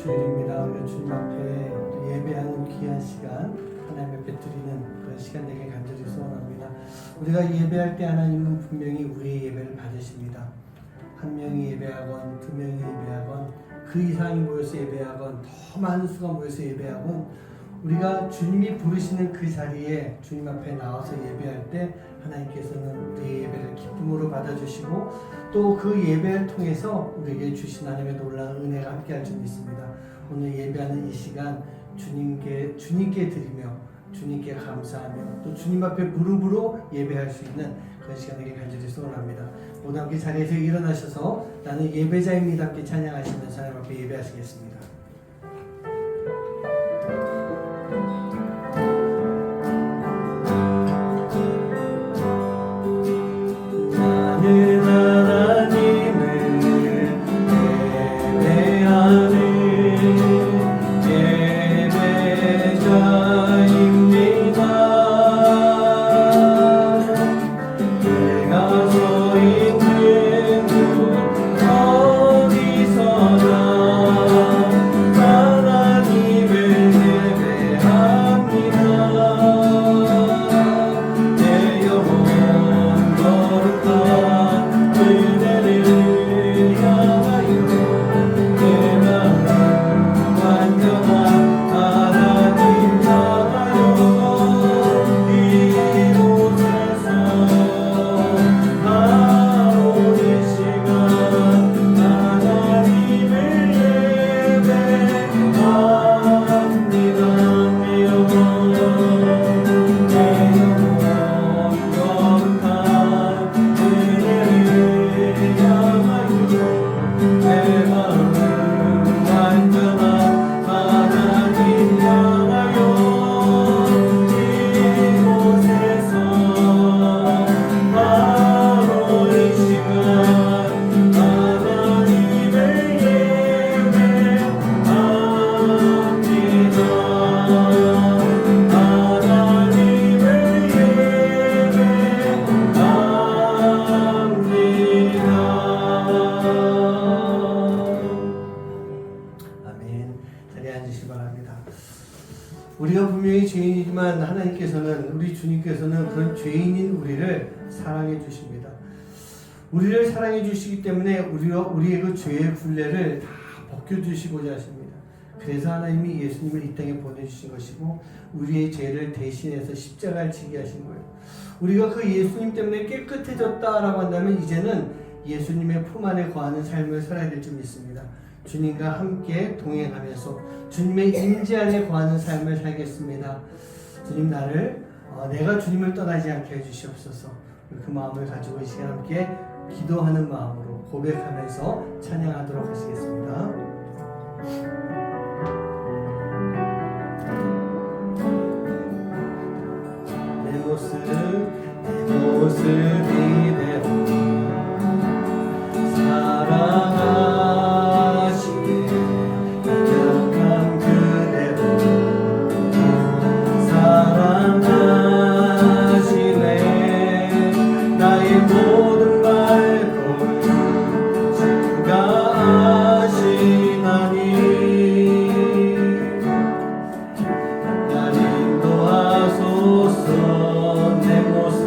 주일입니다. 우리가 주님 앞에 예배하는 귀한 시간, 하나님 앞에 드리는 그런 시간 되게 간절히 소원합니다. 우리가 예배할 때 하나님은 분명히 우리의 예배를 받으십니다. 한 명이 예배하건 두 명이 예배하건 그 이상이 모여서 예배하건 더 많은 수가 모여서 예배하건 우리가 주님이 부르시는 그 자리에 주님 앞에 나와서 예배할 때 하나님께서는 우리의 예배를 기쁨으로 받아주시고 또 그 예배를 통해서 우리에게 주신 하나님의 놀라운 은혜가 함께할 줄 믿습니다. 오늘 예배하는 이 시간 주님께 드리며 주님께 감사하며 또 주님 앞에 무릎으로 예배할 수 있는 그런 시간에게 간절히 소원합니다. 모두 함께 자리에서 일어나셔서 나는 예배자입니다 함께 찬양하시면서 하나님 앞에 예배하시겠습니다. 우리가 분명히 죄인이지만 하나님께서는 우리 주님께서는 그런 죄인인 우리를 사랑해 주십니다. 우리를 사랑해 주시기 때문에 우리의 그 죄의 굴레를 다 벗겨주시고자 하십니다. 그래서 하나님이 예수님을 이 땅에 보내주신 것이고 우리의 죄를 대신해서 십자가를 지게 하신 거예요. 우리가 그 예수님 때문에 깨끗해졌다라고 한다면 이제는 예수님의 품 안에 거하는 삶을 살아야 될 줄 믿습니다. 주님과 함께 동행하면서 주님의 임재 안에 거하는 삶을 살겠습니다. 주님 내가 주님을 떠나지 않게 해주시옵소서. 그 마음을 가지고 이 시간 함께 기도하는 마음으로 고백하면서 찬양하도록 하시겠습니다. 내 모습이 되어 사랑하시네 약한 그대로 사랑하시네 나의 모든 발걸음 주가 아시나니 날 인도하소서 내 모습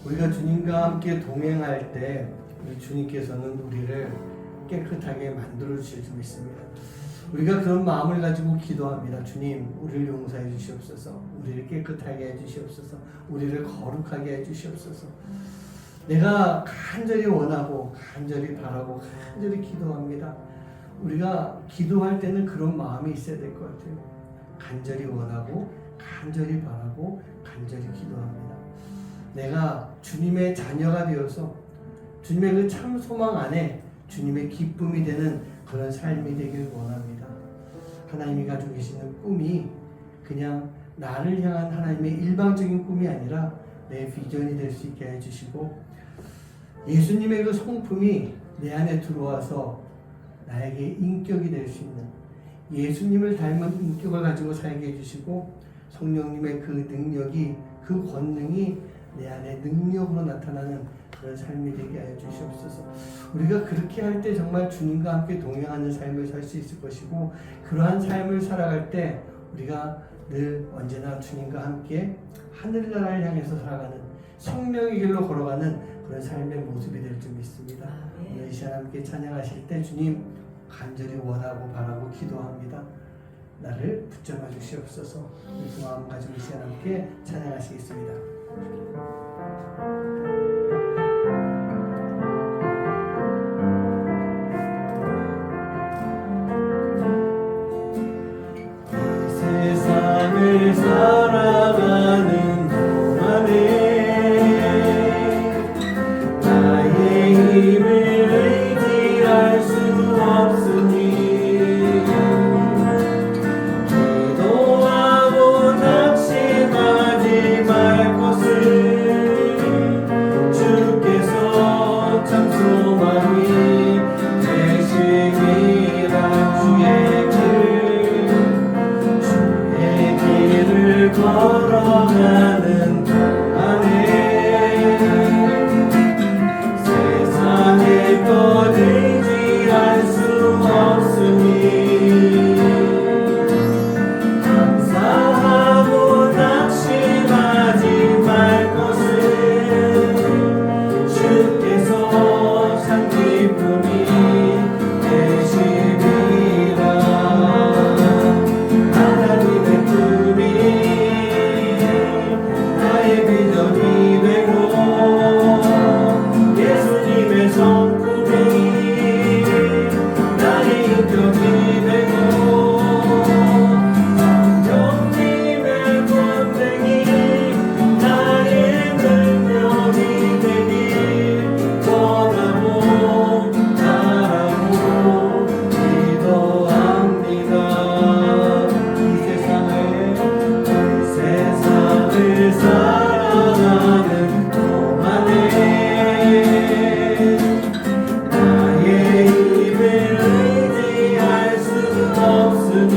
우리가 주님과 함께 동행할 때 주님께서는 우리를 깨끗하게 만들어 주실 줄 믿습니다. 우리가 그런 마음을 가지고 기도합니다. 주님, 우리를 용서해 주시옵소서. 우리를 깨끗하게 해 주시옵소서. 우리를 거룩하게 해 주시옵소서. 내가 간절히 원하고 간절히 바라고 간절히 기도합니다. 우리가 기도할 때는 그런 마음이 있어야 될 것 같아요. 간절히 원하고 간절히 바라고 간절히 기도합니다. 내가 주님의 자녀가 되어서 주님의 그 참 소망 안에 주님의 기쁨이 되는 그런 삶이 되길 원합니다. 하나님이 가지고 계시는 꿈이 그냥 나를 향한 하나님의 일방적인 꿈이 아니라 내 비전이 될 수 있게 해주시고, 예수님의 그 성품이 내 안에 들어와서 나에게 인격이 될 수 있는, 예수님을 닮은 인격을 가지고 살게 해주시고, 성령님의 그 능력이, 그 권능이 내 안에 능력으로 나타나는 그런 삶이 되게 하여 주시옵소서. 우리가 그렇게 할 때 정말 주님과 함께 동행하는 삶을 살 수 있을 것이고, 그러한 삶을 살아갈 때 우리가 늘 언제나 주님과 함께 하늘나라를 향해서 살아가는, 생명의 길로 걸어가는 그런 삶의 모습이 될 줄 믿습니다. 오늘 이 시간 함께 찬양하실 때 주님 간절히 원하고 바라고 기도합니다. 나를 붙잡아 주시옵소서. 그 마음 가지고 이 시간 함께 찬양하시겠습니다. 세상을 살아가는 동안에 나의 힘을 의지할 수 없으니 기도하고 낙심하지 말 것을 주께서 참 소망이 되시리라. 주의 길을 걸어가는 동안에 세상의 것 의지할 수 없으니 감사하고 낙심하지 말 것을 주께서 참 기쁨이 되시리라. 하나님의 꿈이 나의 비전이 되고 예수님의 성품이 나의 인격이 되고 성령님의 권능이 나의 능력이 되길 원하고 바라고 기도합니다. 이 세상을 살아가는 동안에 나의 힘을 의지할 수 없으니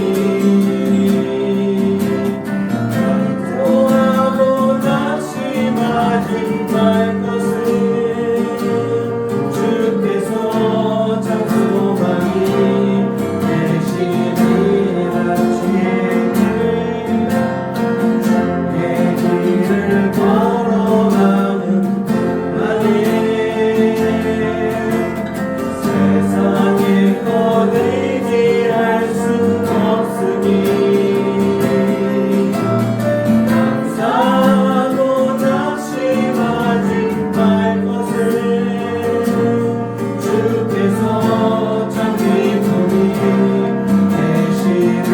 기도하고 낙심하지 말 것을 주께서 참 소망이 되시리라. 주의 길을 걸어가는 동안에 세상의 것 의지할 수 없으니 감사하고 낙심하지 말 것을 주께서 참 기쁨이 되시리라.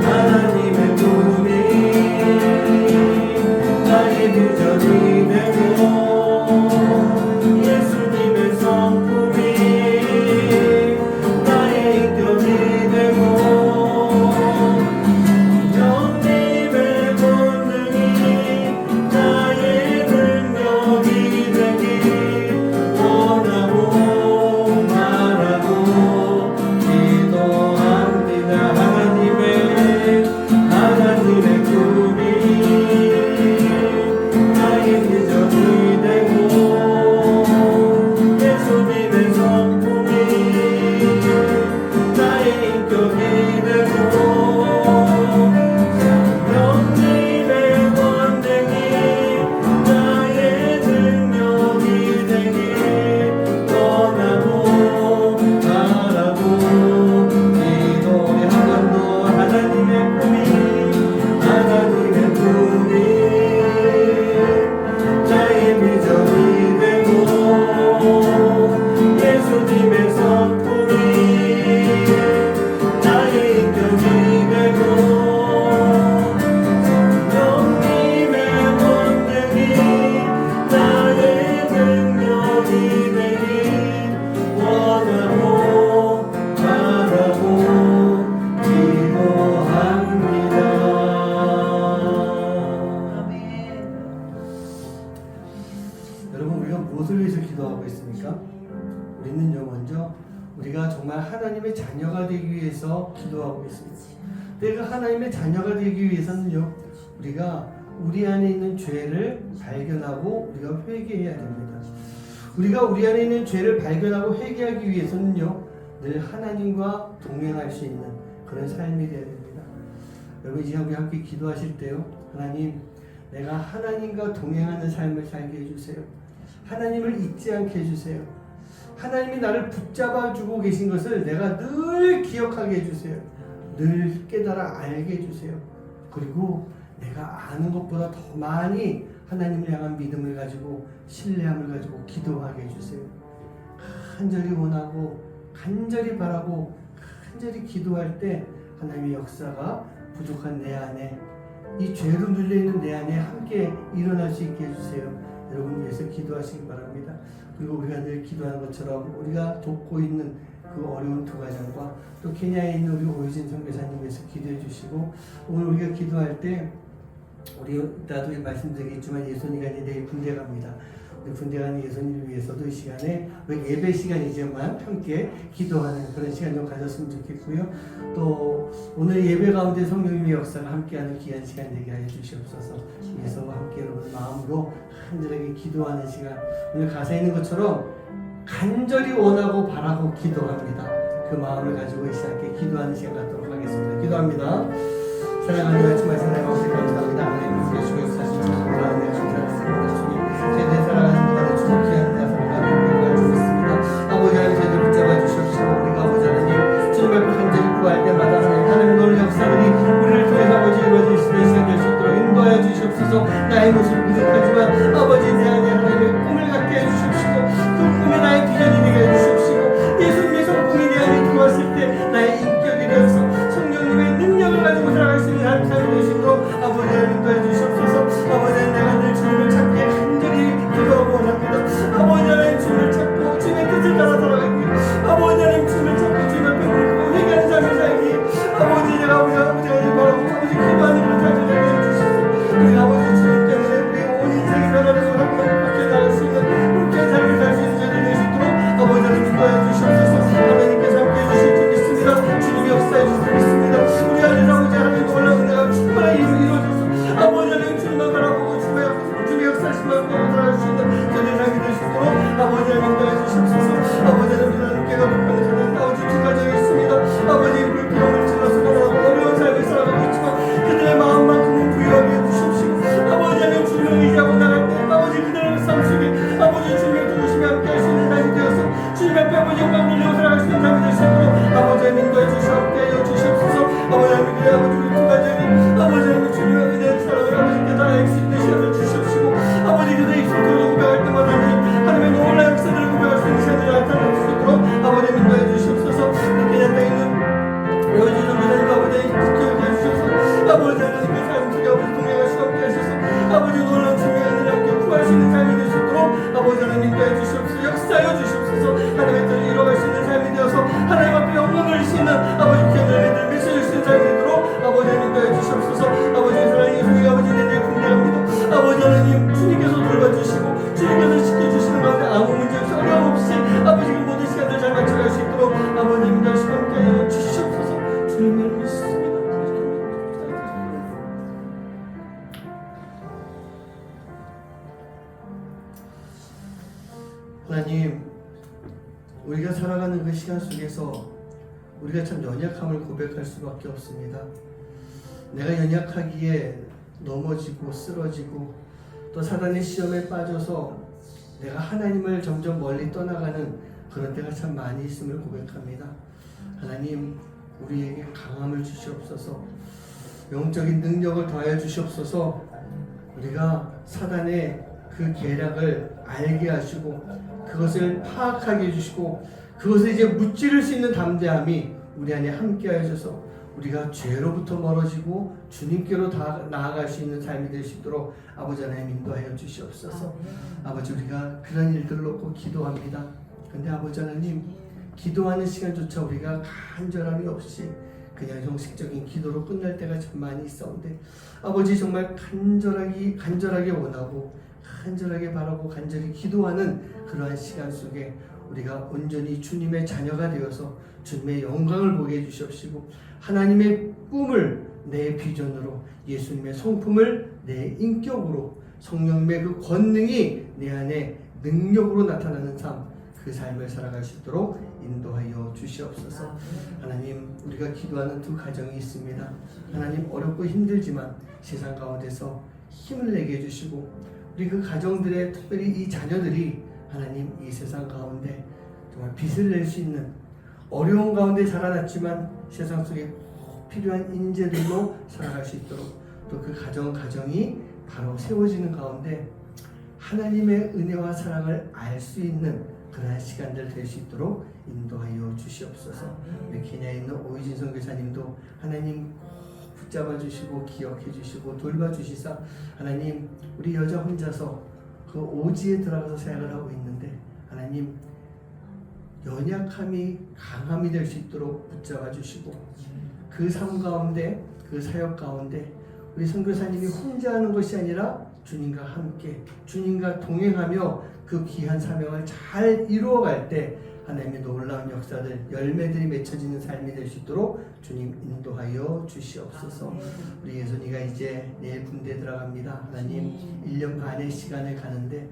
하나님의 꿈이 나의 비전이 되고 예수님의 성품이 나의 인격이 되고 성령님의 권능이 나의 능력이 되길 원하고 바라고 기도합니다. 하나님의 꿈이 나의 비전이 기도하고 있습니까? 우리는요 먼저 우리가 정말 하나님의 자녀가 되기 위해서 기도하고 있습니다. 내가 하나님의 자녀가 되기 위해서는요 우리가 우리 안에 있는 죄를 발견하고 우리가 회개해야 됩니다. 우리가 우리 안에 있는 죄를 발견하고 회개하기 위해서는요 늘 하나님과 동행할 수 있는 그런 삶이 되어야 됩니다. 여러분 이제 우리 함께 기도하실 때요 하나님 내가 하나님과 동행하는 삶을 살게 해주세요. 하나님을 잊지 않게 해주세요. 하나님이 나를 붙잡아 주고 계신 것을 내가 늘 기억하게 해주세요. 늘 깨달아 알게 해주세요. 그리고 내가 아는 것보다 더 많이 하나님을 향한 믿음을 가지고 신뢰함을 가지고 기도하게 해주세요. 간절히 원하고 간절히 바라고 간절히 기도할 때 하나님의 역사가 부족한 내 안에 이 죄로 눌려있는 내 안에 함께 일어날 수 있게 해주세요. 여러분 위해서 기도하시기 바랍니다. 그리고 우리가 늘 기도하는 것처럼 우리가 돕고 있는 그 어려운 두 가정과 또 케냐에 있는 우리 오유진 선교사님 위해서 기도해 주시고 오늘 우리가 기도할 때 우리 나도 말씀드리겠지만 예선이가 이제 내일 군대 갑니다. 우리 군대 가는 예선이를 위해서도 이 시간에 예배 시간이지만 함께 기도하는 그런 시간 좀 가졌으면 좋겠고요. 또 오늘 예배 가운데 성령님의 역사가 함께하는 귀한 시간 되게 하여 주시옵소서. 예서와 함께 여러분 마음으로 간절하게 기도하는 시간 오늘 가사에 있는 것처럼 간절히 원하고 바라고 기도합니다. 그 마음을 가지고 이 시간에 기도하는 시간 갖도록 하겠습니다. 기도합니다. 사랑하는 하나님 말씀 하나님 감사합니다. 하나님 계시고 역사하시는 하나님 감사합니다. 주님 내 살아가는 동안에 주목해야 한다 살아가는 우리가 주었습니다. 아버지 하나님 저희들 붙잡아 주시옵시고 우리가 아버지 하나님 주님 앞에 간절히 구할 때마다 하나님 오늘 역사들이 우리를 통해서 아버지 이루어질 수 있는 시간 될 수 있도록 인도하여 주시옵소서. 나의 모습 부족하지만 아버지 내 안에 하나님의 꿈을 갖게 해주시옵시고 그 꿈이 나의 비전이 되게 해주시옵시고 예수님의 성품이 내 안에 들어왔을 때 나의 인격이 되어서 성령님의 능력을 가지고 살아갈 수 있는 삶이 되시도록 아버지 하나님 인도해 주시옵소서. 아버지 하나님 내가 늘 주님을 찾기에 간절히 기도하고 원합니다. 아버지 하나님 주님을 찾고 주님의 뜻을 따라 살아가기 아버지 하나님 주님을 찾고 주님 앞에 묻고 회개하는 삶을 살기 아버지 내가 우리 아버지 하나님 바라고 아버지 기도하는 그런 삶을 살게 해주시옵소서. 우리 아버지 주님 때문에 우리 온 인생이 변화를 원하고 밖에 나갈 수 있는 그런 삶을 살 수 있는 자들이 될 수 있도록 아버지 하나님 인도해 주시옵소서. 하나님께서 함께 해주실 줄 믿습니다. 주님이 역사해 주실 줄 믿습니다. 우리 안에서 아버지 하나님 놀라운 은혜가 충만하게 이루어져서 아버지 하나님 주님만 바라보고 주님의 역사하심만 보고 살아갈 수 있는 저들의 삶이 될 수 있도록 아버지 하나님 인도해 주시옵소서. 아버지 하나님 하나님께서 높은 하나님 아버지 두 가정이 있습니다. 아버지 불평을 질러서 살아가고 어려운 삶을 살아가고 있지만 그들의 마음만큼은 부유하게 해주시옵시고 아버지 하나님 주님을 의지하고 나갈 때 아버지 그들의 삶 속에 아버지 주님의 도우심이 함께 할 수 있는 삶이 되어서 주님 앞에 아버지 영광 돌리고 살아갈 수 있는 삶이 될 수 있도록 아버지 하나님 인도해 주시옵소서. 아버지 하나님 우리 아버지 우리 두 가정이 아버지 하나님 주님의 은혜를 사랑을 아버지께 다 알 수 있는 시간을 주시옵시고 아버지 그들의 입술로 고백할 때마다 하나님의 놀라운 역사들을 고백할 수 있는 시간을 나타낼 수 있도록 아버지 인도해 주시옵소서. 그냥 땅에 있는 오유진 선교사님과 아버지 지켜주시옵소서. 아버지 하나님 그 삶 속에 아버지 동행하시고 함께 하셔서 아버지 놀라운 주님의 은혜를 함께 구할 수 있는 삶이 될 수 있도록 아버지 하나님 인도해 주시옵소서. 역사하여 주시옵소서. 하나님의 뜻을 이뤄갈 수 있는 삶이 되어서 하나님 앞에 영광을 주시는 아버지 귀한 열매들을 맺어줄 수 있는 삶이 되도록 아버지 하나님 인도해 주시옵소서. 아버지 사랑의 예수님 아버지 내내 군대합니다. 아버지 하나님 주님께서 돌봐주시고 주님께서 지켜주시는 가운데 아무 문제 없이 어려움 없이 아버지 그 모든 시간을 잘 맞춰갈 수 있도록 아버지 하나님 다시 함께 하여 주시옵소서. 주님을 믿습니다. 하나님 우리가 살아가는 그 시간 속에서 우리가 참 연약함을 고백할 수밖에 없습니다. 내가 연약하기에 넘어지고 쓰러지고 또 사단의 시험에 빠져서 내가 하나님을 점점 멀리 떠나가는 그런 때가 참 많이 있음을 고백합니다. 하나님 우리에게 강함을 주시옵소서. 영적인 능력을 더하여 주시옵소서. 우리가 사단의 그 계략을 알게 하시고 그것을 파악하게 해주시고 그것을 이제 무찌를 수 있는 담대함이 우리 안에 함께 하셔서 우리가 죄로부터 멀어지고 주님께로 나아갈 수 있는 삶이 될 수 있도록 아버지 하나님 인도하여 주시옵소서. 아버지 우리가 그런 일들로 꼭 기도합니다. 근데 아버지 하나님 기도하는 시간조차 우리가 간절함이 없이 그냥 형식적인 기도로 끝날 때가 참 많이 있었는데 아버지 정말 간절하게 원하고 간절하게 바라고 간절히 기도하는 그러한 시간 속에 우리가 온전히 주님의 자녀가 되어서 주님의 영광을 보게 해주시옵시고 하나님의 꿈을 내 비전으로 예수님의 성품을 내 인격으로 성령님의 그 권능이 내 안에 능력으로 나타나는 삶, 그 삶을 살아갈 수 있도록 인도하여 주시옵소서. 하나님, 우리가 기도하는 두 가정이 있습니다. 하나님, 어렵고 힘들지만 세상 가운데서 힘을 내게 해주시고 우리 그 가정들의 특별히 이 자녀들이 하나님 이 세상 가운데 정말 빛을 낼 수 있는 어려운 가운데 자라났지만 세상 속에 필요한 인재들로 살아갈 수 있도록 또 그 가정이 바로 세워지는 가운데 하나님의 은혜와 사랑을 알 수 있는 그러한 시간들 될 수 있도록 인도하여 주시옵소서. 우리 케냐에 있는 오이진 선교사님도 하나님 붙잡아 주시고 기억해 주시고 돌봐 주시사 하나님 우리 여자 혼자서 그 오지에 들어가서 사역을 하고 있는데 하나님 연약함이 강함이 될 수 있도록 붙잡아 주시고 그 삶 가운데 그 사역 가운데 우리 선교사님이 혼자 하는 것이 아니라 주님과 함께 주님과 동행하며 그 귀한 사명을 잘 이루어갈 때 하나님의 놀라운 역사들 열매들이 맺혀지는 삶이 될 수 있도록 주님 인도하여 주시옵소서. 우리 예선이가 이제 내일 군대 들어갑니다. 하나님 1년 반의 시간을 가는데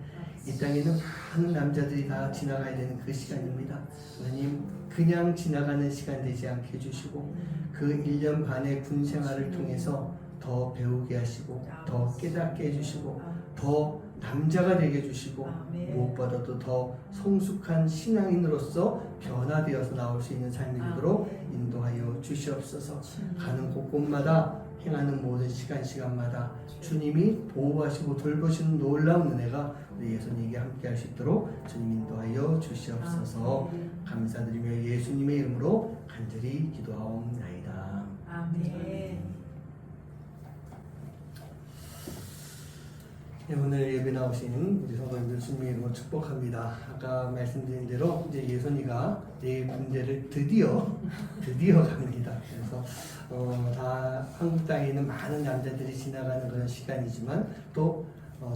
이 땅에는 많은 남자들이 다 지나가야 되는 그 시간입니다. 하나님 그냥 지나가는 시간 되지 않게 해주시고 그 1년 반의 군 생활을 통해서 더 배우게 하시고 더 깨닫게 해주시고 더 남자가 되게 해주시고 무엇보다도 더 성숙한 신앙인으로서 변화되어서 나올 수 있는 삶이 되도록 인도하여 주시옵소서. 가는 곳곳마다 행하는 모든 시간마다 주님이 보호하시고 돌보시는 놀라운 은혜가 우리 예수님에게 함께 할 수 있도록 주님 인도하여 주시옵소서. 감사드리며 예수님의 이름으로 간절히 기도하옵나이다. 아멘. 네, 오늘 예배 나오신 우리 성도님들 주님의 이름으로 축복합니다. 아까 말씀드린 대로 이제 예선이가 내일 군대를 드디어 갑니다. 그래서 다 한국 땅에 있는 많은 남자들이 지나가는 그런 시간이지만 또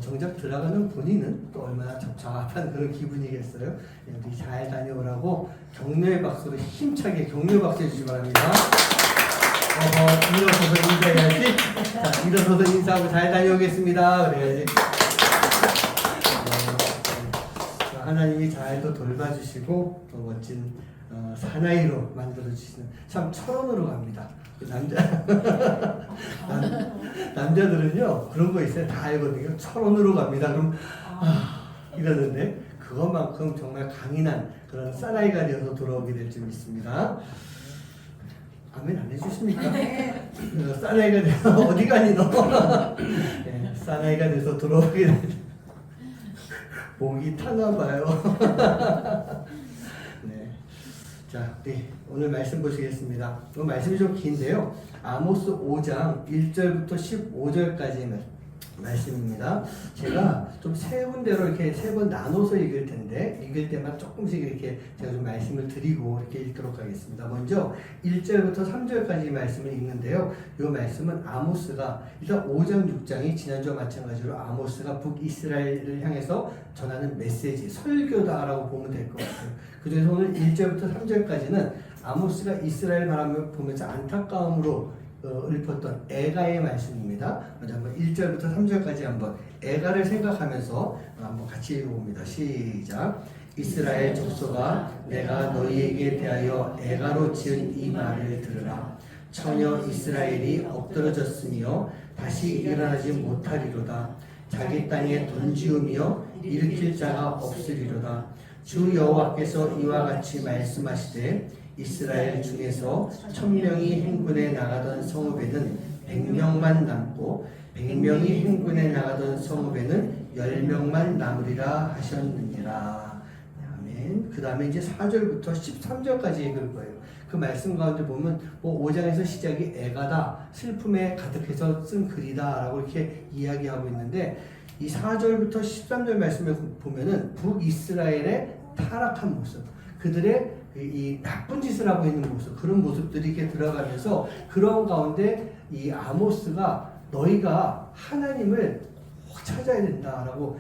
정작 들어가는 본인은 또 얼마나 적합한 그런 기분이겠어요. 우리 잘 다녀오라고 격려의 박수로 힘차게 격려 박수 해주시기 바랍니다. 일어서서 인사해야지. 자, 일어서서 인사하고 잘 다녀오겠습니다. 그래야지. 하나님이 잘 또 돌봐주시고 또 멋진 사나이로 만들어주시는 참 철원으로 갑니다. 남자들은요 그런 거 있어요. 다 알거든요. 철원으로 갑니다. 그럼 이러는데 그것만큼 정말 강인한 그런 사나이가 되어서 돌아오게 될 줄 믿습니다. 아멘 안 해주십니까? 사나이가 돼서 어디 가니 너? 네, 사나이가 돼서 돌아오게 될 목이 타나 봐요. 네. 자, 오늘 말씀 보시겠습니다. 오늘 말씀이 좀 긴데요. 아모스 5장 1절부터 15절까지는 말씀입니다. 제가 좀 세 군데로 이렇게 세 번 나눠서 읽을 텐데 읽을 때만 조금씩 이렇게 제가 좀 말씀을 드리고 이렇게 읽도록 하겠습니다. 먼저 1절부터 3절까지 말씀을 읽는데요. 이 말씀은 아모스가 일단 5장 6장이 지난주와 마찬가지로 아모스가 북이스라엘을 향해서 전하는 메시지 설교다라고 보면 될 것 같아요. 그중에서 오늘 1절부터 3절까지는 아모스가 이스라엘 바람을 보면서 안타까움으로 읊었던 애가의 말씀입니다. 먼저 한번 1절부터 3절까지 한번 애가를 생각하면서 한번 같이 읽어봅니다. 시작. 이스라엘 족속아 내가 너희에게 대하여 애가로 지은 이 말을 들으라. 처녀 이스라엘이 엎드러졌으며 다시 일어나지 못하리로다. 자기 땅에 돈지우며 일으킬 자가 없으리로다. 주 여호와께서 이와 같이 말씀하시되 이스라엘 중에서 1000명이 행군에 나가던 성읍에는 100명만 남고 100명이 행군에 나가던 성읍에는 10명만 남으리라 하셨느니라. 아멘. 그 다음에 이제 4절부터 13절까지 읽을 거예요. 그 말씀 가운데 보면 5장에서 시작이 애가다, 슬픔에 가득해서 쓴 글이다 라고 이렇게 이야기하고 있는데 이 4절부터 13절 말씀을 보면은 북이스라엘의 타락한 모습, 그들의 이 나쁜 짓을 하고 있는 모습, 그런 모습들이 이렇게 들어가면서 그런 가운데 이 아모스가 너희가 하나님을 찾아야 된다라고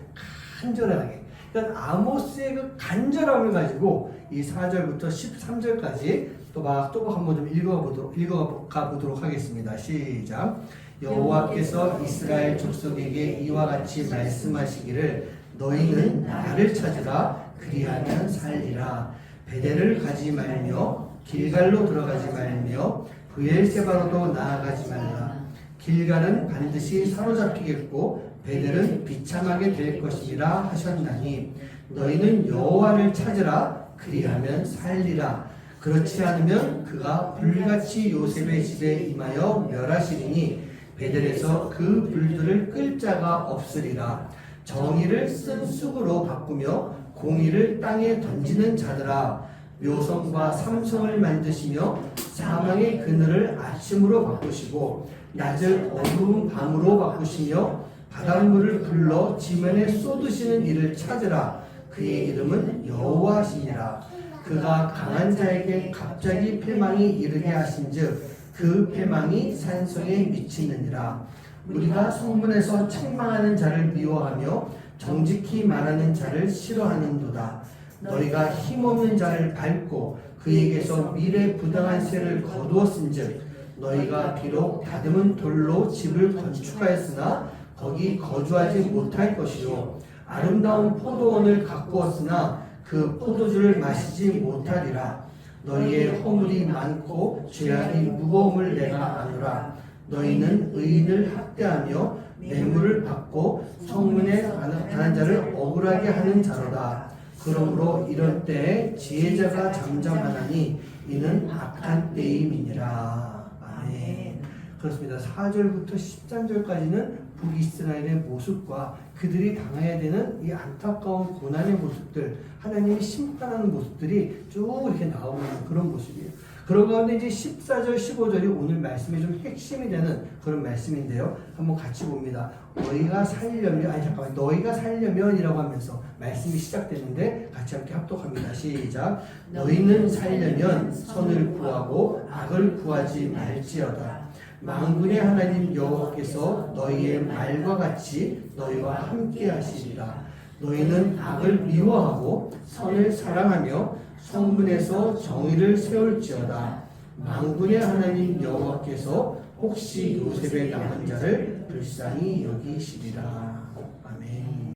간절하게. 그러니까 아모스의 그 간절함을 가지고 이 4절부터 13절까지 또 한번 좀 읽어가 보도록 하겠습니다. 시작. 여호와께서 이스라엘 족속에게 이와 같이 말씀하시기를 너희는 나를 찾으라 그리하면 살리라. 베델을 가지 말며 길갈로 들어가지 말며 브엘세바로도 나아가지 말라. 길갈은 반드시 사로잡히겠고 베델은 비참하게 될 것이라 하셨나니 너희는 여호와를 찾으라 그리하면 살리라. 그렇지 않으면 그가 불같이 요셉의 집에 임하여 멸하시리니 베델에서 그 불들을 끌 자가 없으리라. 정의를 쓴 쑥으로 바꾸며 공의를 땅에 던지는 자들아, 묘성과 삼성을 만드시며 사망의 그늘을 아침으로 바꾸시고 낮을 어두운 밤으로 바꾸시며 바닷물을 불러 지면에 쏟으시는 이를 찾으라. 그의 이름은 여호와시니라. 그가 강한 자에게 갑자기 패망이 이르게 하신즉 그 패망이 산성에 미치느니라. 우리가 성문에서 책망하는 자를 미워하며 정직히 말하는 자를 싫어하는도다. 너희가 힘없는 자를 밟고 그에게서 미래 부당한 세를 거두었은즉 너희가 비록 다듬은 돌로 집을 건축하였으나 거기 거주하지 못할 것이요 아름다운 포도원을 가꾸었으나 그 포도주를 마시지 못하리라. 너희의 허물이 많고 죄악이 무거움을 내가 아노라. 너희는 의인을 학대하며 뇌물을 받고 성문에 가는 자를 억울하게 하는 자로다. 그러므로 이런 때에 지혜자가 잠잠하나니 이는 악한 때임이니라. 아멘. 그렇습니다. 4절부터 13절까지는 북이스라엘의 모습과 그들이 당해야 되는 이 안타까운 고난의 모습들, 하나님이 심판하는 모습들이 쭉 이렇게 나오는 그런 모습이에요. 그런 가운데 이제 14절, 15절이 오늘 말씀의 좀 핵심이 되는 그런 말씀인데요. 한번 같이 봅니다. 너희가 살려면이라고 하면서 말씀이 시작되는데 같이 함께 합독합니다. 시작. 너희는 살려면 선을 구하고 악을 구하지 말지어다. 만군의 하나님 여호와께서 너희의 말과 같이 너희와 함께 하시리라. 너희는 악을 미워하고 선을 사랑하며 성문에서 정의를 세울지어다. 만군의 하나님 여호와께서 혹시 요셉의 남은 자를 불쌍히 여기시리라. 아멘.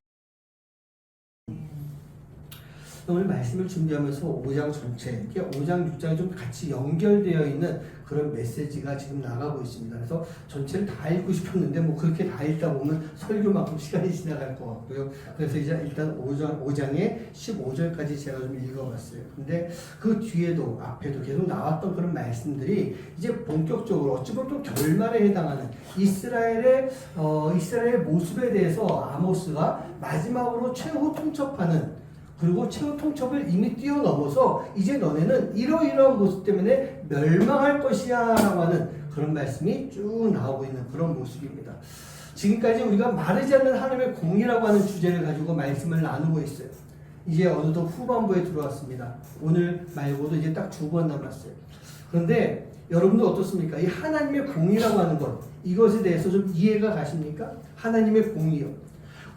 오늘 말씀을 준비하면서 5장 전체, 5장, 6장이 좀 같이 연결되어 있는 그런 메시지가 지금 나가고 있습니다. 그래서 전체를 다 읽고 싶었는데 뭐 그렇게 다 읽다 보면 설교만큼 시간이 지나갈 것 같고요. 그래서 이제 일단 5장의 15절까지 제가 좀 읽어봤어요. 근데 그 뒤에도 앞에도 계속 나왔던 그런 말씀들이 이제 본격적으로 어찌 보면 또 결말에 해당하는 이스라엘의 모습에 대해서 아모스가 마지막으로 최후 통첩하는, 그리고 최후 통첩을 이미 뛰어넘어서 이제 너네는 이러이러한 모습 때문에 멸망할 것이야 라고 하는 그런 말씀이 쭉 나오고 있는 그런 모습입니다. 지금까지 우리가 마르지 않는 하나님의 공의라고 하는 주제를 가지고 말씀을 나누고 있어요. 이제 어느덧 후반부에 들어왔습니다. 오늘 말고도 이제 딱 2번 남았어요. 그런데 여러분도 어떻습니까? 이 하나님의 공의라고 하는 것, 이것에 대해서 좀 이해가 가십니까? 하나님의 공의요.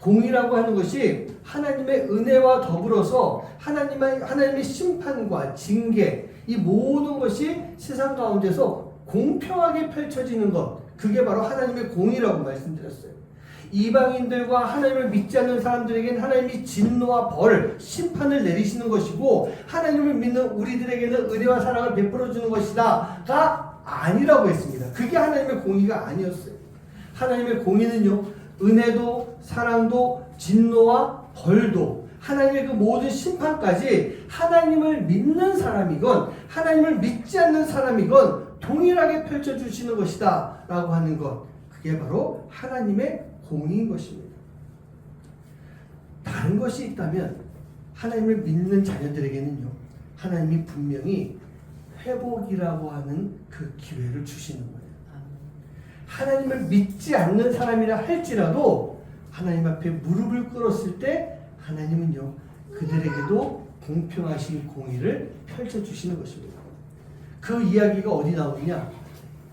공의라고 하는 것이 하나님의 은혜와 더불어서 하나님의 심판과 징계, 이 모든 것이 세상 가운데서 공평하게 펼쳐지는 것, 그게 바로 하나님의 공의라고 말씀드렸어요. 이방인들과 하나님을 믿지 않는 사람들에게는 하나님이 진노와 벌, 심판을 내리시는 것이고, 하나님을 믿는 우리들에게는 은혜와 사랑을 베풀어 주는 것이다가 아니라고 했습니다. 그게 하나님의 공의가 아니었어요. 하나님의 공의는요, 은혜도 사랑도 진노와 벌도, 하나님의 그 모든 심판까지 하나님을 믿는 사람이건 하나님을 믿지 않는 사람이건 동일하게 펼쳐주시는 것이다 라고 하는 것, 그게 바로 하나님의 공의인 것입니다. 다른 것이 있다면 하나님을 믿는 자녀들에게는요, 하나님이 분명히 회복이라고 하는 그 기회를 주시는 거예요. 하나님을 믿지 않는 사람이라 할지라도 하나님 앞에 무릎을 꿇었을 때 하나님은요, 그들에게도 공평하신 공의를 펼쳐주시는 것입니다. 그 이야기가 어디 나오느냐?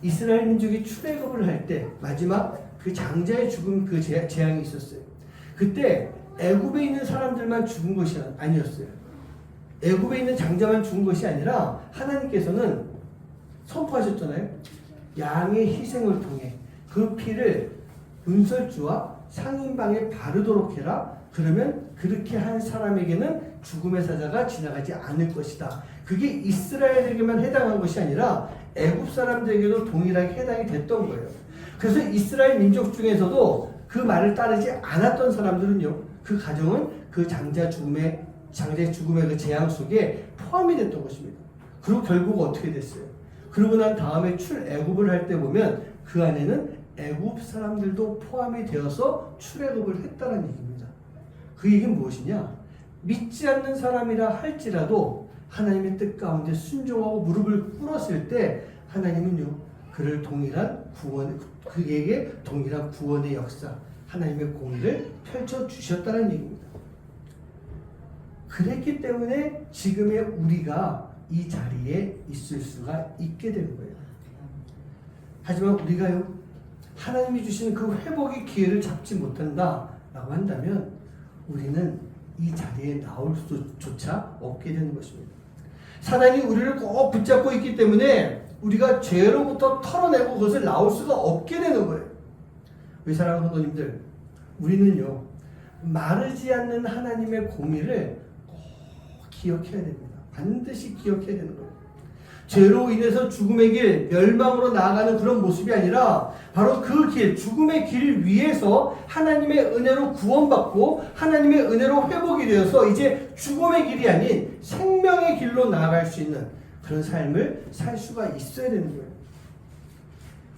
이스라엘 민족이 출애굽을 할 때 마지막 그 장자의 죽음 그 재앙이 있었어요. 그때 애굽에 있는 사람들만 죽은 것이 아니었어요. 애굽에 있는 장자만 죽은 것이 아니라 하나님께서는 선포하셨잖아요. 양의 희생을 통해 그 피를 은설주와 상인방에 바르도록 해라. 그러면 그렇게 한 사람에게는 죽음의 사자가 지나가지 않을 것이다. 그게 이스라엘에게만 해당한 것이 아니라 애굽 사람들에게도 동일하게 해당이 됐던 거예요. 그래서 이스라엘 민족 중에서도 그 말을 따르지 않았던 사람들은요, 그 가정은 그 장자의 죽음의 그 재앙 속에 포함이 됐던 것입니다. 그리고 결국 어떻게 됐어요? 그러고 난 다음에 출애굽을 할 때 보면 그 안에는 애굽 사람들도 포함이 되어서 출애굽을 했다는 얘기입니다. 그 얘기는 무엇이냐? 믿지 않는 사람이라 할지라도 하나님의 뜻 가운데 순종하고 무릎을 꿇었을 때 하나님은요, 그를 동일한 구원, 그에게 동일한 구원의 역사, 하나님의 공의를 펼쳐 주셨다는 얘기입니다. 그랬기 때문에 지금의 우리가 이 자리에 있을 수가 있게 된 거예요. 하지만 우리가요, 하나님이 주신 그 회복의 기회를 잡지 못한다라고 한다면 우리는 이 자리에 나올 수조차 없게 되는 것입니다. 사단이 우리를 꼭 붙잡고 있기 때문에 우리가 죄로부터 털어내고 그것을 나올 수가 없게 되는 거예요. 우리 사랑하는 성도님들, 우리는요, 마르지 않는 하나님의 공의를 꼭 기억해야 됩니다. 반드시 기억해야 되는 거예요. 죄로 인해서 죽음의 길, 멸망으로 나아가는 그런 모습이 아니라 바로 그 길, 죽음의 길을 위해서 하나님의 은혜로 구원받고 하나님의 은혜로 회복이 되어서 이제 죽음의 길이 아닌 생명의 길로 나아갈 수 있는 그런 삶을 살 수가 있어야 되는 거예요.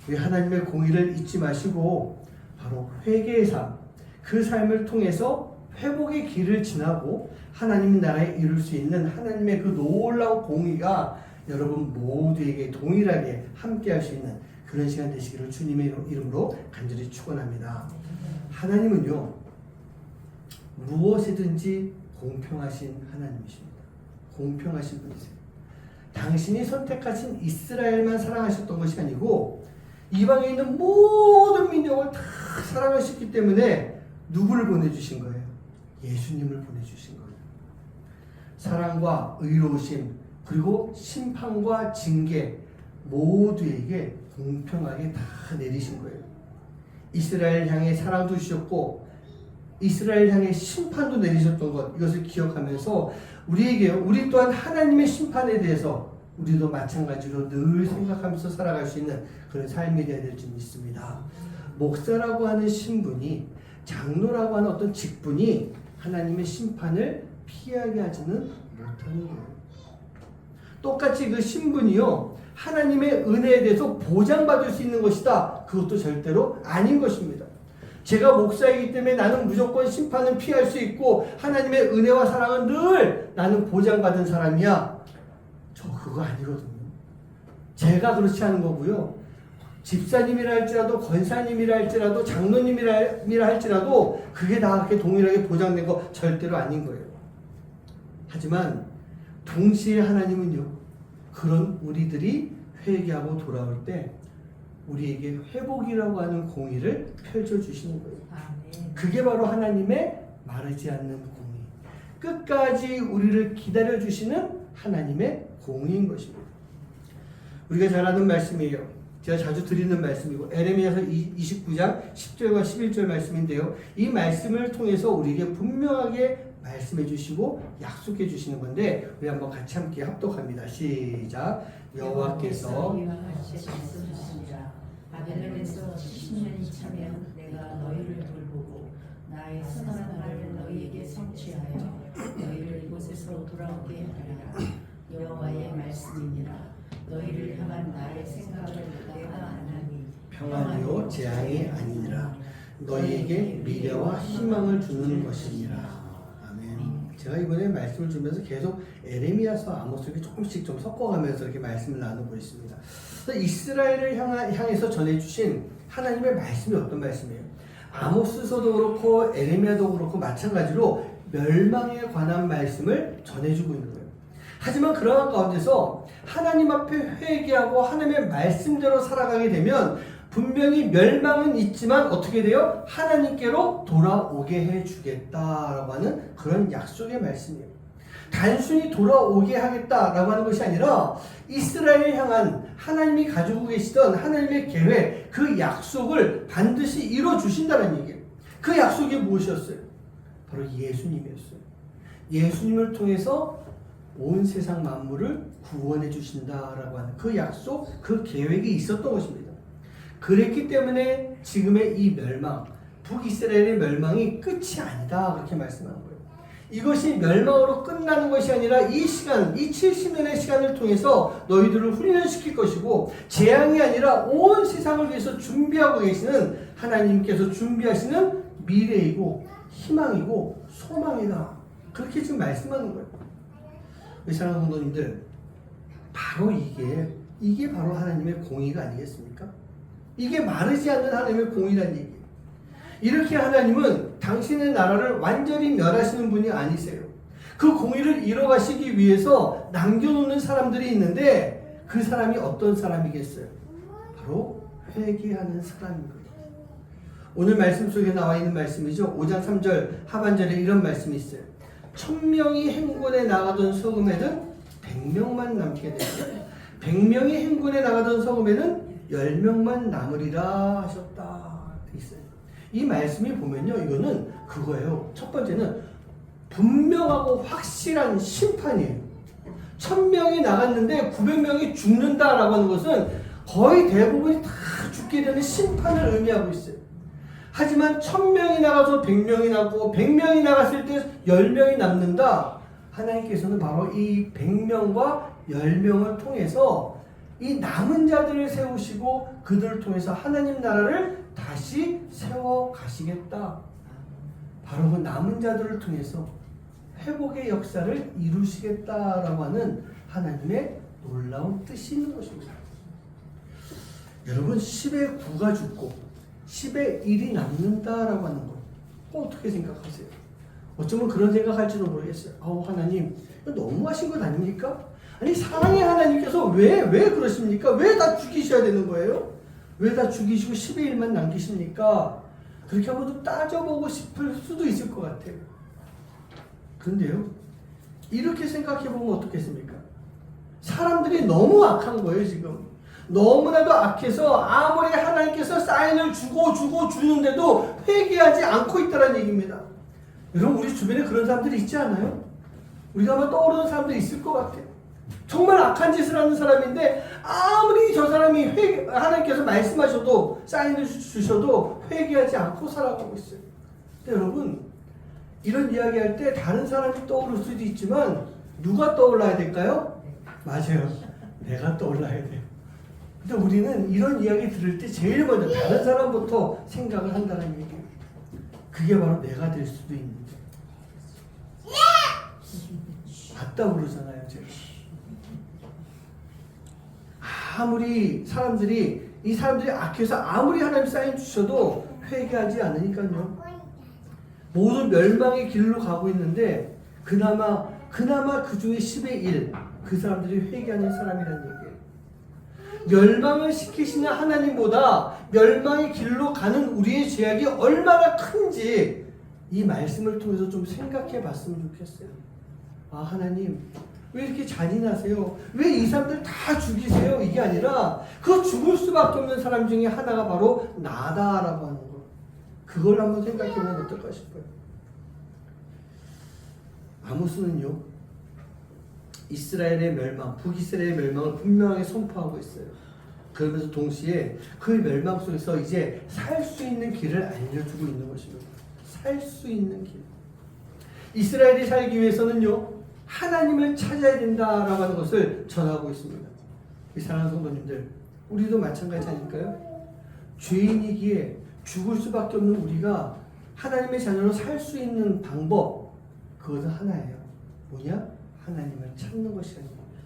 우리 하나님의 공의를 잊지 마시고 바로 회개의 삶, 그 삶을 통해서 회복의 길을 지나고 하나님 나라에 이룰 수 있는 하나님의 그 놀라운 공의가 여러분 모두에게 동일하게 함께 할 수 있는 그런 시간 되시기를 주님의 이름으로 간절히 축원합니다. 하나님은요, 무엇이든지 공평하신 하나님이십니다. 공평하신 분이세요. 당신이 선택하신 이스라엘만 사랑하셨던 것이 아니고 이방에 있는 모든 민족을 다 사랑하셨기 때문에 누구를 보내주신 거예요? 예수님을 보내주신 거예요. 사랑과 의로우심 그리고 심판과 징계 모두에게 공평하게 다 내리신 거예요. 이스라엘 향해 사랑도 주셨고 이스라엘 향해 심판도 내리셨던 것, 이것을 기억하면서 우리 또한 하나님의 심판에 대해서 우리도 마찬가지로 늘 생각하면서 살아갈 수 있는 그런 삶이 되어야 될 줄 믿습니다. 목사라고 하는 신분이, 장로라고 하는 어떤 직분이 하나님의 심판을 피하게 하지는 못하는 거예요. 똑같이 그 신분이요, 하나님의 은혜에 대해서 보장받을 수 있는 것이다. 그것도 절대로 아닌 것입니다. 제가 목사이기 때문에 나는 무조건 심판은 피할 수 있고 하나님의 은혜와 사랑은 늘 나는 보장받은 사람이야. 저 그거 아니거든요. 제가 그렇지 않은 거고요. 집사님이라 할지라도 권사님이라 할지라도 장로님이라 할지라도 그게 다 그렇게 동일하게 보장된 거 절대로 아닌 거예요. 하지만 동시에 하나님은요, 그런 우리들이 회개하고 돌아올 때 우리에게 회복이라고 하는 공의를 펼쳐주시는 거예요. 그게 바로 하나님의 마르지 않는 공의, 끝까지 우리를 기다려주시는 하나님의 공의인 것입니다. 우리가 잘 아는 말씀이에요. 제가 자주 드리는 말씀이고 에레미야서 29장 10절과 11절 말씀인데요. 이 말씀을 통해서 우리에게 분명하게 말씀해 주시고 약속해 주시는 건데 우리 한번 같이 함께 합독합니다. 시작. 여호와께서 바벨론에서 70년이 차면 내가 너희를 돌보고 나의 선한 말을 너희에게 성취하여 너희를 이곳에서 돌아오게 하리라. 여호와의 말씀이니라. 너희를 향한 나의 생각을 내가 아나니 평안이요 재앙이 아니니라. 너희에게 미래와 희망을 주는 것이니라. 제가 이번에 말씀을 주면서 계속 에레미야서 아모스를 조금씩 좀 섞어가면서 이렇게 말씀을 나누고 있습니다. 이스라엘을 향해서 전해주신 하나님의 말씀이 어떤 말씀이에요? 아모스서도 그렇고 에레미야도 그렇고 마찬가지로 멸망에 관한 말씀을 전해주고 있는 거예요. 하지만 그러한 가운데서 하나님 앞에 회개하고 하나님의 말씀대로 살아가게 되면 분명히 멸망은 있지만 어떻게 돼요? 하나님께로 돌아오게 해주겠다라고 하는 그런 약속의 말씀이에요. 단순히 돌아오게 하겠다라고 하는 것이 아니라 이스라엘을 향한 하나님이 가지고 계시던 하나님의 계획, 그 약속을 반드시 이뤄주신다는 얘기예요. 그 약속이 무엇이었어요? 바로 예수님이었어요. 예수님을 통해서 온 세상 만물을 구원해 주신다라고 하는 그 약속, 그 계획이 있었던 것입니다. 그랬기 때문에 지금의 이 멸망, 북이스라엘의 멸망이 끝이 아니다 그렇게 말씀하는 거예요. 이것이 멸망으로 끝나는 것이 아니라 이 시간, 이 70년의 시간을 통해서 너희들을 훈련시킬 것이고 재앙이 아니라 온 세상을 위해서 준비하고 계시는 하나님께서 준비하시는 미래이고 희망이고 소망이다. 그렇게 지금 말씀하는 거예요. 우리 사랑하는 성도님들, 바로 이게 바로 하나님의 공의가 아니겠습니까? 이게 마르지 않는 하나님의 공의라는 얘기예요. 이렇게 하나님은 당신의 나라를 완전히 멸하시는 분이 아니세요. 그 공의를 이뤄가시기 위해서 남겨놓는 사람들이 있는데 그 사람이 어떤 사람이겠어요? 바로 회개하는 사람인 거예요. 오늘 말씀 속에 나와 있는 말씀이죠. 5장 3절 하반절에 이런 말씀이 있어요. 1000명이 행군에 나가던 소금에는 100명만 남게 됐어요. 100명이 행군에 나가던 소금에는 10명만 남으리라 하셨다. 있어요. 이 말씀이 보면요, 이거는 그거예요. 첫 번째는 분명하고 확실한 심판이에요. 1000명이 나갔는데 900명이 죽는다라고 하는 것은 거의 대부분이 다 죽게 되는 심판을 의미하고 있어요. 하지만 1000명이 나가서 100명이 남고 100명이 나갔을 때 10명이 남는다. 하나님께서는 바로 이 100명과 10명을 통해서 이 남은 자들을 세우시고 그들을 통해서 하나님 나라를 다시 세워 가시겠다. 바로 그 남은 자들을 통해서 회복의 역사를 이루시겠다라고 하는 하나님의 놀라운 뜻이 있는 것입니다. 여러분, 10의 9가 죽고 10의 1이 남는다라고 하는 것, 어떻게 생각하세요? 어쩌면 그런 생각할지도 모르겠어요. 하나님, 너무하신 것 아닙니까? 아니, 사랑의 하나님께서 왜 그러십니까? 왜 다 죽이셔야 되는 거예요? 왜 다 죽이시고 10의 1만 남기십니까? 그렇게 한번 좀 따져보고 싶을 수도 있을 것 같아요. 그런데요, 이렇게 생각해보면 어떻겠습니까? 사람들이 너무 악한 거예요, 지금. 너무나도 악해서 아무리 하나님께서 사인을 주는데도 회개하지 않고 있다는 얘기입니다. 여러분, 우리 주변에 그런 사람들이 있지 않아요? 우리가 아마 떠오르는 사람들이 있을 것 같아요. 정말 악한 짓을 하는 사람인데 아무리 저 사람이 하나님께서 말씀하셔도 사인을 주셔도 회개하지 않고 살아가고 있어요. 근데 여러분, 이런 이야기할 때 다른 사람이 떠오를 수도 있지만 누가 떠올라야 될까요? 맞아요. 내가 떠올라야 돼요. 근데 우리는 이런 이야기 들을 때 제일 먼저 다른 사람부터 생각을 한다는 얘기예요. 그게 바로 내가 될 수도 있는 거예요. 맞다 그러잖아요, 제가. 아무리 이 사람들이 악해서 아무리 하나님 사인 주셔도 회개하지 않으니까요. 모두 멸망의 길로 가고 있는데 그나마 그 중에 10의 1, 그 사람들이 회개하는 사람이라는 얘기예요. 멸망을 시키시는 하나님보다 멸망의 길로 가는 우리의 죄악이 얼마나 큰지 이 말씀을 통해서 좀 생각해 봤으면 좋겠어요. 하나님, 왜 이렇게 잔인하세요? 왜 이 사람들 다 죽이세요? 이게 아니라 그 죽을 수밖에 없는 사람 중에 하나가 바로 나다라고 하는 거. 그걸 한번 생각해 보면 어떨까 싶어요. 아모스는요, 이스라엘의 멸망, 북이스라엘의 멸망을 분명하게 선포하고 있어요. 그러면서 동시에 그 멸망 속에서 이제 살 수 있는 길을 알려주고 있는 것입니다. 살 수 있는 길. 이스라엘이 살기 위해서는요, 하나님을 찾아야 된다라고 하는 것을 전하고 있습니다. 이 사랑하는 성도님들, 우리도 마찬가지 아닐까요? 죄인이기에 죽을 수밖에 없는 우리가 하나님의 자녀로 살 수 있는 방법, 그것은 하나예요. 뭐냐? 하나님을 찾는 것이라는 겁니다.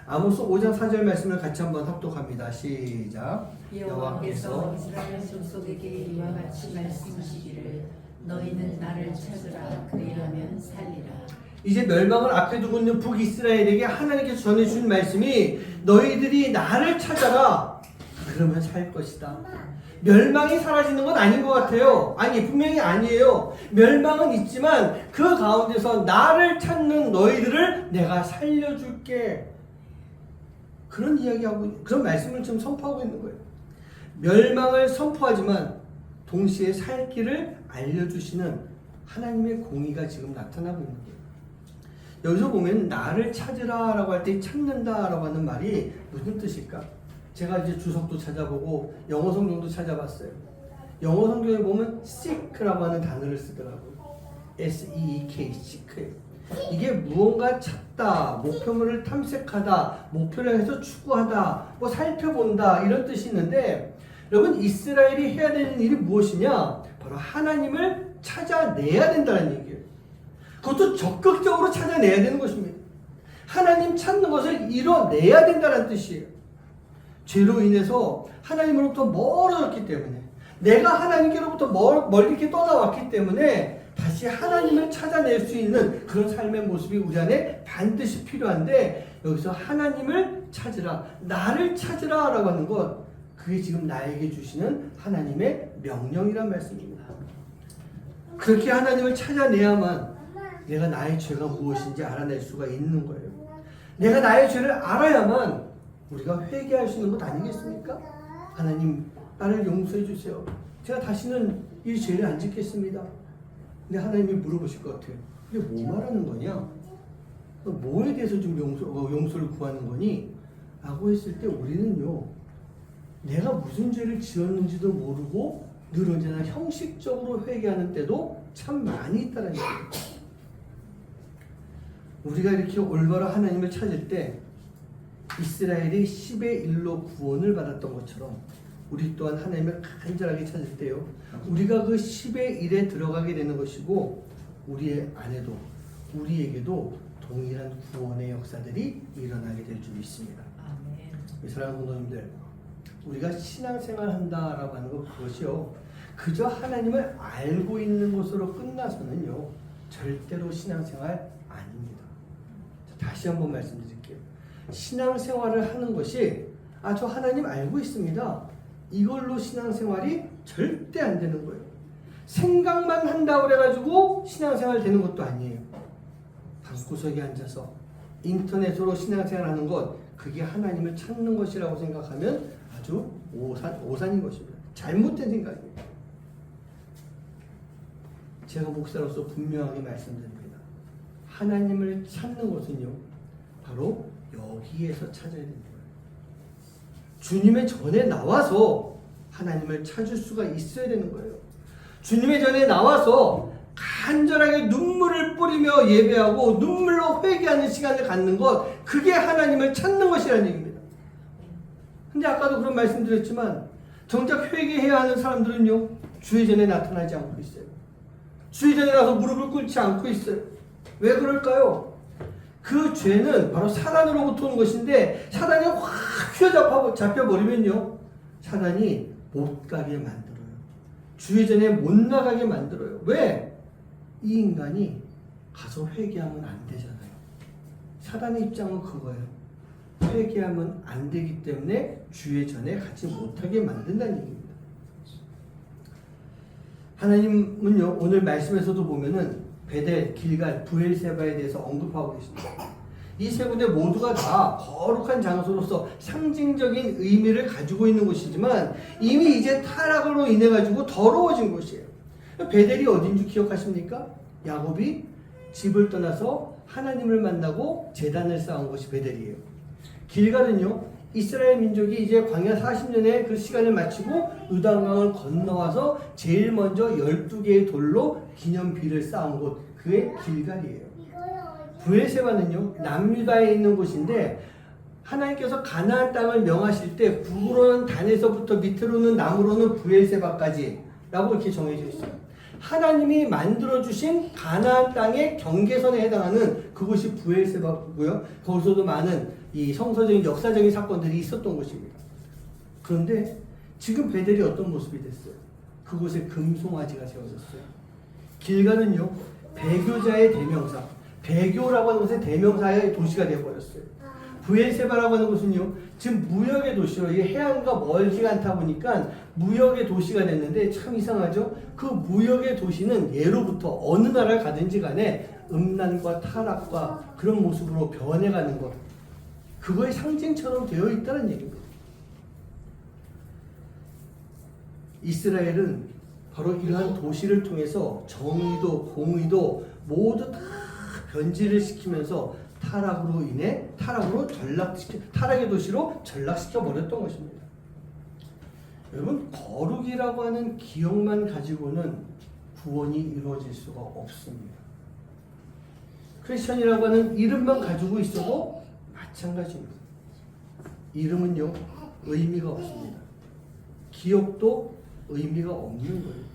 아모스 5장 4절 말씀을 같이 한번 합독합니다. 시작. 여호와께서 이스라엘 족속에게 이와 같이 말씀하시기를 너희는 나를 찾으라 그리하면 살리라. 이제 멸망을 앞에 두고 있는 북이스라엘에게 하나님께서 전해주신 말씀이 너희들이 나를 찾아라 그러면 살 것이다. 멸망이 사라지는 건 아닌 것 같아요. 아니, 분명히 아니에요. 멸망은 있지만 그 가운데서 나를 찾는 너희들을 내가 살려줄게. 그런 이야기하고, 그런 말씀을 지금 선포하고 있는 거예요. 멸망을 선포하지만 동시에 살 길을 알려주시는 하나님의 공의가 지금 나타나고 있는 거예요. 여기서 보면 나를 찾으라 라고 할 때 찾는다 라고 하는 말이 무슨 뜻일까? 제가 이제 주석도 찾아보고 영어 성경도 찾아봤어요. 영어 성경에 보면 seek라고 하는 단어를 쓰더라고요. S-E-E-K, seek. 이게 무언가 찾다, 목표물을 탐색하다, 목표를 해서 추구하다, 뭐 살펴본다 이런 뜻이 있는데, 여러분 이스라엘이 해야 되는 일이 무엇이냐? 바로 하나님을 찾아내야 된다는 얘기예요. 그것도 적극적으로 찾아내야 되는 것입니다. 하나님 찾는 것을 이뤄내야 된다는 뜻이에요. 죄로 인해서 하나님으로부터 멀어졌기 때문에, 내가 하나님께로부터 멀리 이렇게 떠나왔기 때문에 다시 하나님을 찾아낼 수 있는 그런 삶의 모습이 우리 안에 반드시 필요한데, 여기서 하나님을 찾으라, 나를 찾으라 라고 하는 것, 그게 지금 나에게 주시는 하나님의 명령이란 말씀입니다. 그렇게 하나님을 찾아내야만 내가 나의 죄가 무엇인지 알아낼 수가 있는 거예요. 내가 나의 죄를 알아야만 우리가 회개할 수 있는 것 아니겠습니까? 하나님, 나를 용서해 주세요. 제가 다시는 이 죄를 안 짓겠습니다. 근데 하나님이 물어보실 것 같아요. 이게 뭐 말하는 거냐? 뭐에 대해서 좀 용서를 구하는 거니? 라고 했을 때 우리는요, 내가 무슨 죄를 지었는지도 모르고 늘 언제나 형식적으로 회개하는 때도 참 많이 있다는 얘기예요. 우리가 이렇게 올바로 하나님을 찾을 때 이스라엘이 10의 1로 구원을 받았던 것처럼 우리 또한 하나님을 간절하게 찾을 때요, 우리가 그 10의 1에 들어가게 되는 것이고, 우리의 안에도 우리에게도 동일한 구원의 역사들이 일어나게 될 줄 믿습니다. 아멘. 사랑하는 성도님들, 우리가 신앙생활 한다라고 하는 것, 그것이요, 그저 하나님을 알고 있는 것으로 끝나서는요 절대로 신앙생활 아닙니다. 다시 한번 말씀드릴게요. 신앙생활을 하는 것이 저 하나님 알고 있습니다, 이걸로 신앙생활이 절대 안 되는 거예요. 생각만 한다고 그래가지고 신앙생활 되는 것도 아니에요. 방구석에 앉아서 인터넷으로 신앙생활 하는 것, 그게 하나님을 찾는 것이라고 생각하면 아주 오산인 것입니다. 잘못된 생각입니다. 제가 목사로서 분명하게 말씀드립니다. 하나님을 찾는 것은요, 바로 여기에서 찾아야 됩니다. 주님의 전에 나와서 하나님을 찾을 수가 있어야 되는 거예요. 주님의 전에 나와서 간절하게 눈물을 뿌리며 예배하고 눈물로 회개하는 시간을 갖는 것, 그게 하나님을 찾는 것이라는 얘기입니다. 근데 아까도 그런 말씀드렸지만 정작 회개해야 하는 사람들은요, 주의 전에 나타나지 않고 있어요. 주의 전에 나서 무릎을 꿇지 않고 있어요. 왜 그럴까요? 그 죄는 바로 사단으로부터 오는 것인데, 사단이 확 휘어잡혀버리면요, 사단이 못 가게 만들어요. 주의 전에 못 나가게 만들어요. 왜? 이 인간이 가서 회개하면 안 되잖아요. 사단의 입장은 그거예요. 회개하면 안 되기 때문에 주의 전에 가지 못하게 만든다는 얘기입니다. 하나님은요, 오늘 말씀에서도 보면은 베델, 길갈, 브엘세바에 대해서 언급하고 계십니다. 이 세 군데 모두가 다 거룩한 장소로서 상징적인 의미를 가지고 있는 곳이지만 이미 이제 타락으로 인해 가지고 더러워진 곳이에요. 베델이 어딘지 기억하십니까? 야곱이 집을 떠나서 하나님을 만나고 제단을 쌓은 곳이 베델이에요. 길갈은요, 이스라엘 민족이 이제 광야 40년의 그 시간을 마치고 요단강을 건너와서 제일 먼저 12개의 돌로 기념비를 쌓은 곳, 그게 길갈이에요. 브엘세바는요, 남유다에 있는 곳인데 하나님께서 가나안 땅을 명하실 때 북으로는 단에서부터 밑으로는 남으로는 브엘세바까지 라고 이렇게 정해져 있어요. 하나님이 만들어주신 가나안 땅의 경계선에 해당하는 그곳이 브엘세바고요. 거기서도 많은 이 성서적인 역사적인 사건들이 있었던 곳입니다. 그런데 지금 베델이 어떤 모습이 됐어요? 그곳에 금송아지가 세워졌어요. 길갈은요, 배교자의 대명사, 배교라고 하는 것의 대명사의 도시가 되어버렸어요. 부엘세바라고 하는 곳은요, 지금 무역의 도시로, 이 해안과 멀지가 않다 보니까 무역의 도시가 됐는데 참 이상하죠? 그 무역의 도시는 예로부터 어느 나라를 가든지 간에 음란과 타락과 그런 모습으로 변해가는 것, 그거의 상징처럼 되어 있다는 얘기입니다. 이스라엘은 바로 이러한 도시를 통해서 정의도 공의도 모두 다 변질을 시키면서 타락의 도시로 전락시켜 버렸던 것입니다. 여러분, 거룩이라고 하는 기억만 가지고는 구원이 이루어질 수가 없습니다. 크리스천이라고 하는 이름만 가지고 있어도 마찬가지입니다. 이름은요, 의미가 없습니다. 기억도 의미가 없는 거예요.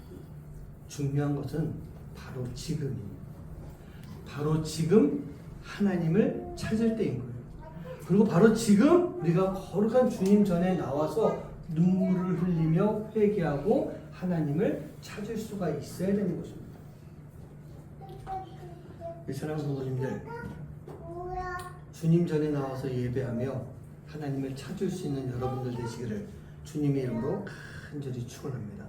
중요한 것은 바로 지금입니다. 바로 지금 하나님을 찾을 때인 거예요. 그리고 바로 지금 우리가 거룩한 주님 전에 나와서 눈물을 흘리며 회개하고 하나님을 찾을 수가 있어야 되는 것입니다. 사랑하는 성도님들, 주님 전에 나와서 예배하며 하나님을 찾을 수 있는 여러분들 되시기를 주님의 이름으로 간절히 축원합니다.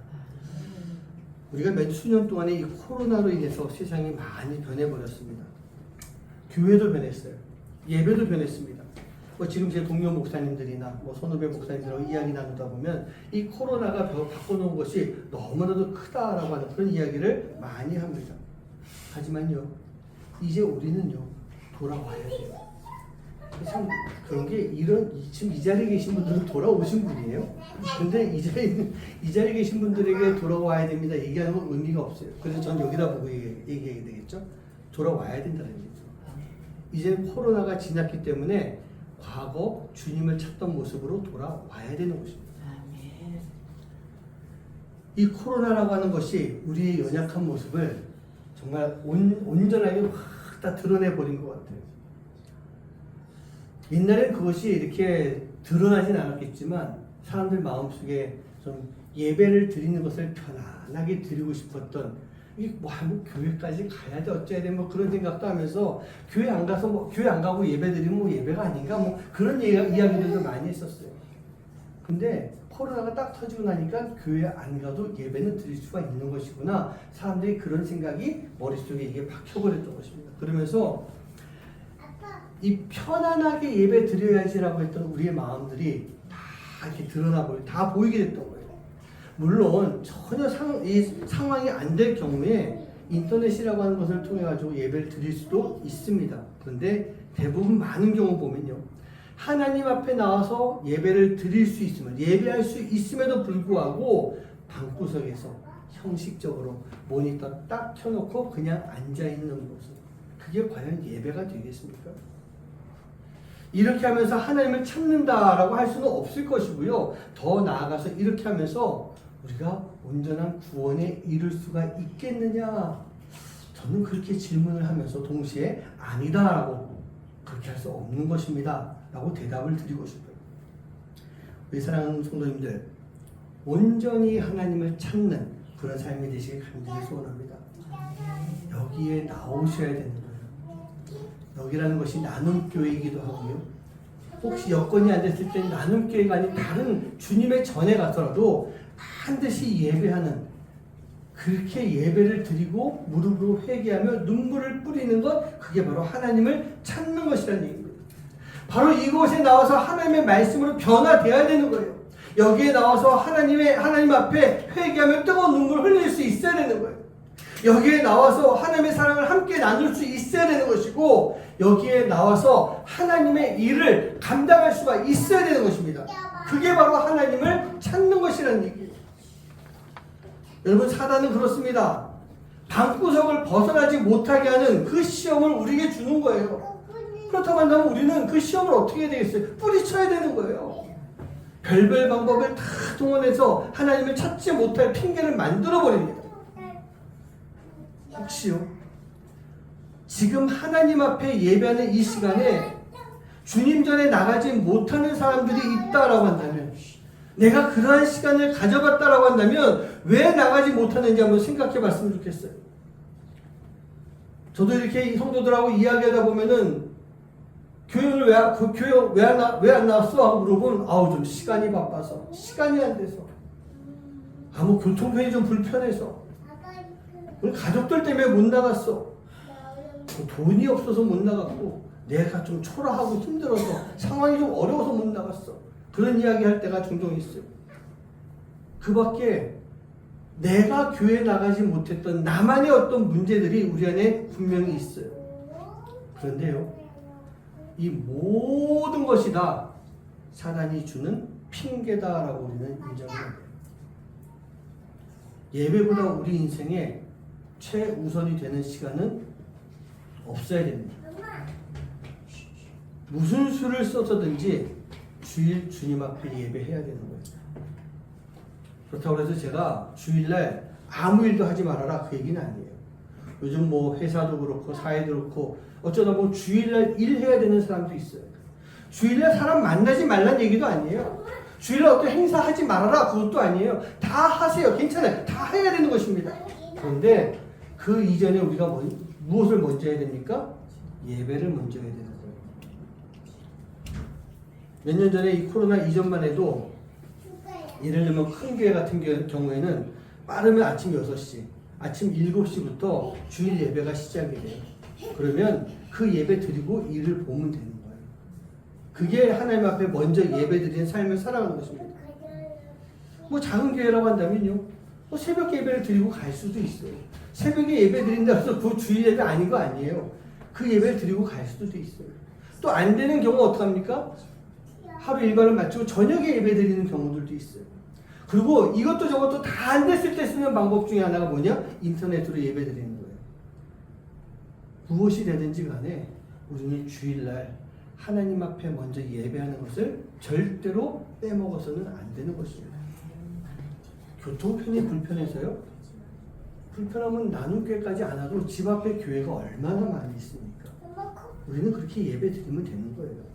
우리가 몇 수년 동안에 이 코로나로 인해서 세상이 많이 변해버렸습니다. 교회도 변했어요. 예배도 변했습니다. 지금 제 동료 목사님들이나 선후배 목사님들하고 이야기 나누다 보면 이 코로나가 바꿔놓은 것이 너무나도 크다라고 하는 그런 이야기를 많이 합니다. 하지만요, 이제 우리는요, 돌아와야 돼요. 참 그런 게 지금 이 자리에 계신 분들은 돌아오신 분이에요. 근데 이 자리에 계신 분들에게 돌아와야 됩니다 얘기하는 건 의미가 없어요. 그래서 전 여기다 보고 얘기해야 되겠죠. 돌아와야 된다는 얘기죠. 이제 코로나가 지났기 때문에 과거 주님을 찾던 모습으로 돌아와야 되는 것입니다. 이 코로나라고 하는 것이 우리의 연약한 모습을 정말 온전하게 확 다 드러내버린 것 같아요. 옛날엔 그것이 이렇게 드러나진 않았겠지만 사람들 마음속에 좀 예배를 드리는 것을 편안하게 드리고 싶었던, 이게 교회까지 가야 돼 어째야 돼 그런 생각도 하면서 교회 안 가고 예배 드리면 예배가 아닌가 그런 이야기들도 많이 했었어요. 근데 코로나가 딱 터지고 나니까 교회 안 가도 예배는 드릴 수가 있는 것이구나, 사람들이 그런 생각이 머릿속에 이게 박혀버렸던 것입니다. 그러면서 이 편안하게 예배 드려야지라고 했던 우리의 마음들이 다 이렇게 다 보이게 됐던 거예요. 물론 전혀 이 상황이 안 될 경우에 인터넷이라고 하는 것을 통해 가지고 예배를 드릴 수도 있습니다. 그런데 대부분 많은 경우 보면요, 하나님 앞에 나와서 예배를 드릴 수 있으면, 예배할 수 있음에도 불구하고 방구석에서 형식적으로 모니터 딱 켜놓고 그냥 앉아있는 모습, 그게 과연 예배가 되겠습니까? 이렇게 하면서 하나님을 찾는다라고 할 수는 없을 것이고요. 더 나아가서 이렇게 하면서 우리가 온전한 구원에 이를 수가 있겠느냐? 저는 그렇게 질문을 하면서 동시에 아니다라고, 그렇게 할 수 없는 것입니다 라고 대답을 드리고 싶어요. 우리 사랑하는 성도님들, 온전히 하나님을 찾는 그런 삶이 되시길 간절히 소원합니다. 여기에 나오셔야 되는 거예요. 여기라는 것이 나눔교회이기도 하고요, 혹시 여건이 안 됐을 때 나눔교회가 아닌 다른 주님의 전에 가서라도 반드시 예배하는, 그렇게 예배를 드리고 무릎으로 회개하며 눈물을 뿌리는 것, 그게 바로 하나님을 찾는 것이라는 얘기입니다. 바로 이곳에 나와서 하나님의 말씀으로 변화되어야 되는 거예요. 여기에 나와서 하나님 앞에 회개하며 뜨거운 눈물을 흘릴 수 있어야 되는 거예요. 여기에 나와서 하나님의 사랑을 함께 나눌 수 있어야 되는 것이고, 여기에 나와서 하나님의 일을 감당할 수가 있어야 되는 것입니다. 그게 바로 하나님을 찾는 것이라는 얘기예요. 여러분, 사단은 그렇습니다. 방구석을 벗어나지 못하게 하는 그 시험을 우리에게 주는 거예요. 그렇다고 한다면 우리는 그 시험을 어떻게 해야 되겠어요? 뿌리쳐야 되는 거예요. 별별 방법을 다 동원해서 하나님을 찾지 못할 핑계를 만들어버립니다. 혹시요, 지금 하나님 앞에 예배하는 이 시간에 주님 전에 나가지 못하는 사람들이 있다라고 한다면, 내가 그러한 시간을 가져봤다라고 한다면 왜 나가지 못하는지 한번 생각해 봤으면 좋겠어요. 저도 이렇게 성도들하고 이야기하다 보면은 교회 왜안 나왔어? 하고 물어보면 아우 좀 시간이 바빠서, 시간이 안 돼서, 아무 교통편이 좀 불편해서, 우리 가족들 때문에 못 나갔어. 돈이 없어서 못 나갔고, 내가 좀 초라하고 힘들어서, 상황이 좀 어려워서 못 나갔어. 그런 이야기 할 때가 종종 있어요. 그 밖에 내가 교회 나가지 못했던 나만의 어떤 문제들이 우리 안에 분명히 있어요. 그런데요, 이 모든 것이 다 사단이 주는 핑계다라고 우리는 인정해야 돼요. 예배보다 우리 인생에 최우선이 되는 시간은 없어야 됩니다. 무슨 수를 써서든지 주일 주님 앞에 예배해야 되는 거예요. 그렇다고 해서 제가 주일날 아무 일도 하지 말아라 그 얘기는 아니에요. 요즘 뭐 회사도 그렇고 사회도 그렇고 어쩌다 보면 주일날 일해야 되는 사람도 있어요. 주일날 사람 만나지 말란 얘기도 아니에요. 주일날 어떤 행사 하지 말아라 그것도 아니에요. 다 하세요. 괜찮아요. 다 해야 되는 것입니다. 그런데 그 이전에 우리가 무엇을 먼저 해야 됩니까? 예배를 먼저 해야 되는 거예요. 몇 년 전에 이 코로나 이전만 해도 예를 들면 큰 교회 같은 경우에는 빠르면 아침 6시, 아침 7시부터 주일 예배가 시작이 돼요. 그러면 그 예배 드리고 일을 보면 되는 거예요. 그게 하나님 앞에 먼저 예배 드리는 삶을 살아가는 것입니다. 뭐 작은 교회라고 한다면요, 뭐 새벽 예배를 드리고 갈 수도 있어요. 새벽에 예배 드린다고 해서 그 주일 예배 아닌 거 아니에요. 그 예배를 드리고 갈 수도 있어요. 또 안 되는 경우 어떡합니까? 하루 일과를 마치고 저녁에 예배 드리는 경우들도 있어요. 그리고 이것도 저것도 다 안 됐을 때 쓰는 방법 중에 하나가 뭐냐? 인터넷으로 예배 드리는 거예요. 무엇이 되든지 간에 우리는 주일날 하나님 앞에 먼저 예배하는 것을 절대로 빼먹어서는 안 되는 것입니다. 교통편이 불편해서요? 불편하면 나눔교회까지 안 와도 집 앞에 교회가 얼마나 많이 있습니까? 우리는 그렇게 예배 드리면 되는 거예요.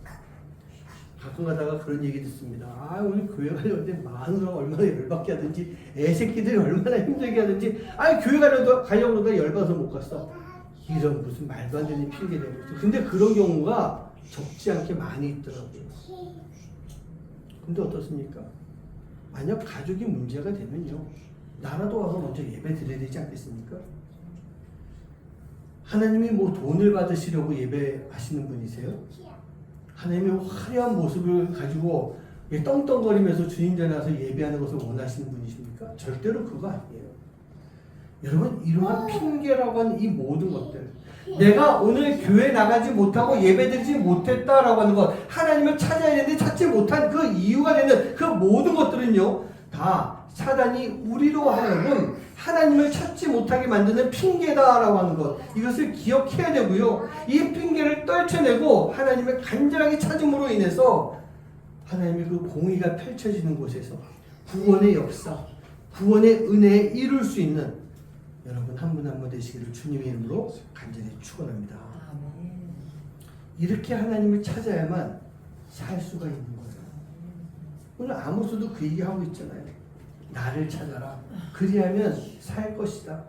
가끔 가다가 그런 얘기 듣습니다. 아, 오늘 교회 가려는데 마누라가 얼마나 열받게 하든지, 애새끼들이 얼마나 힘들게 하든지, 아, 교회 가려고 그러다 열받아서 못 갔어. 이런 무슨 말도 안 되는 핑계 대고 있어. 근데 그런 경우가 적지 않게 많이 있더라고요. 근데 어떻습니까? 만약 가족이 문제가 되면요, 나라도 와서 먼저 예배 드려야 되지 않겠습니까? 하나님이 뭐 돈을 받으시려고 예배하시는 분이세요? 하나님의 화려한 모습을 가지고 떵떵거리면서 주님 전에 와서 예배하는 것을 원하시는 분이십니까? 절대로 그거 아니에요. 여러분, 이러한 핑계라고 하는 이 모든 것들, 내가 오늘 교회 나가지 못하고 예배드리지 못했다라고 하는 것, 하나님을 찾아야 되는데 찾지 못한 그 이유가 되는 그 모든 것들은요, 다 사단이 우리로 하여금 하나님을 찾지 못하게 만드는 핑계다라고 하는 것, 이것을 기억해야 되고요. 이 핑계를 떨쳐내고 하나님을 간절하게 찾음으로 인해서 하나님의 그 공의가 펼쳐지는 곳에서 구원의 역사, 구원의 은혜에 이룰 수 있는 여러분 한 분 한 분 되시기를 주님의 이름으로 간절히 축원합니다. 이렇게 하나님을 찾아야만 살 수가 있는 거예요. 오늘 아모스도 그 얘기하고 있잖아요. 나를 찾아라. 그리하면 살 것이다.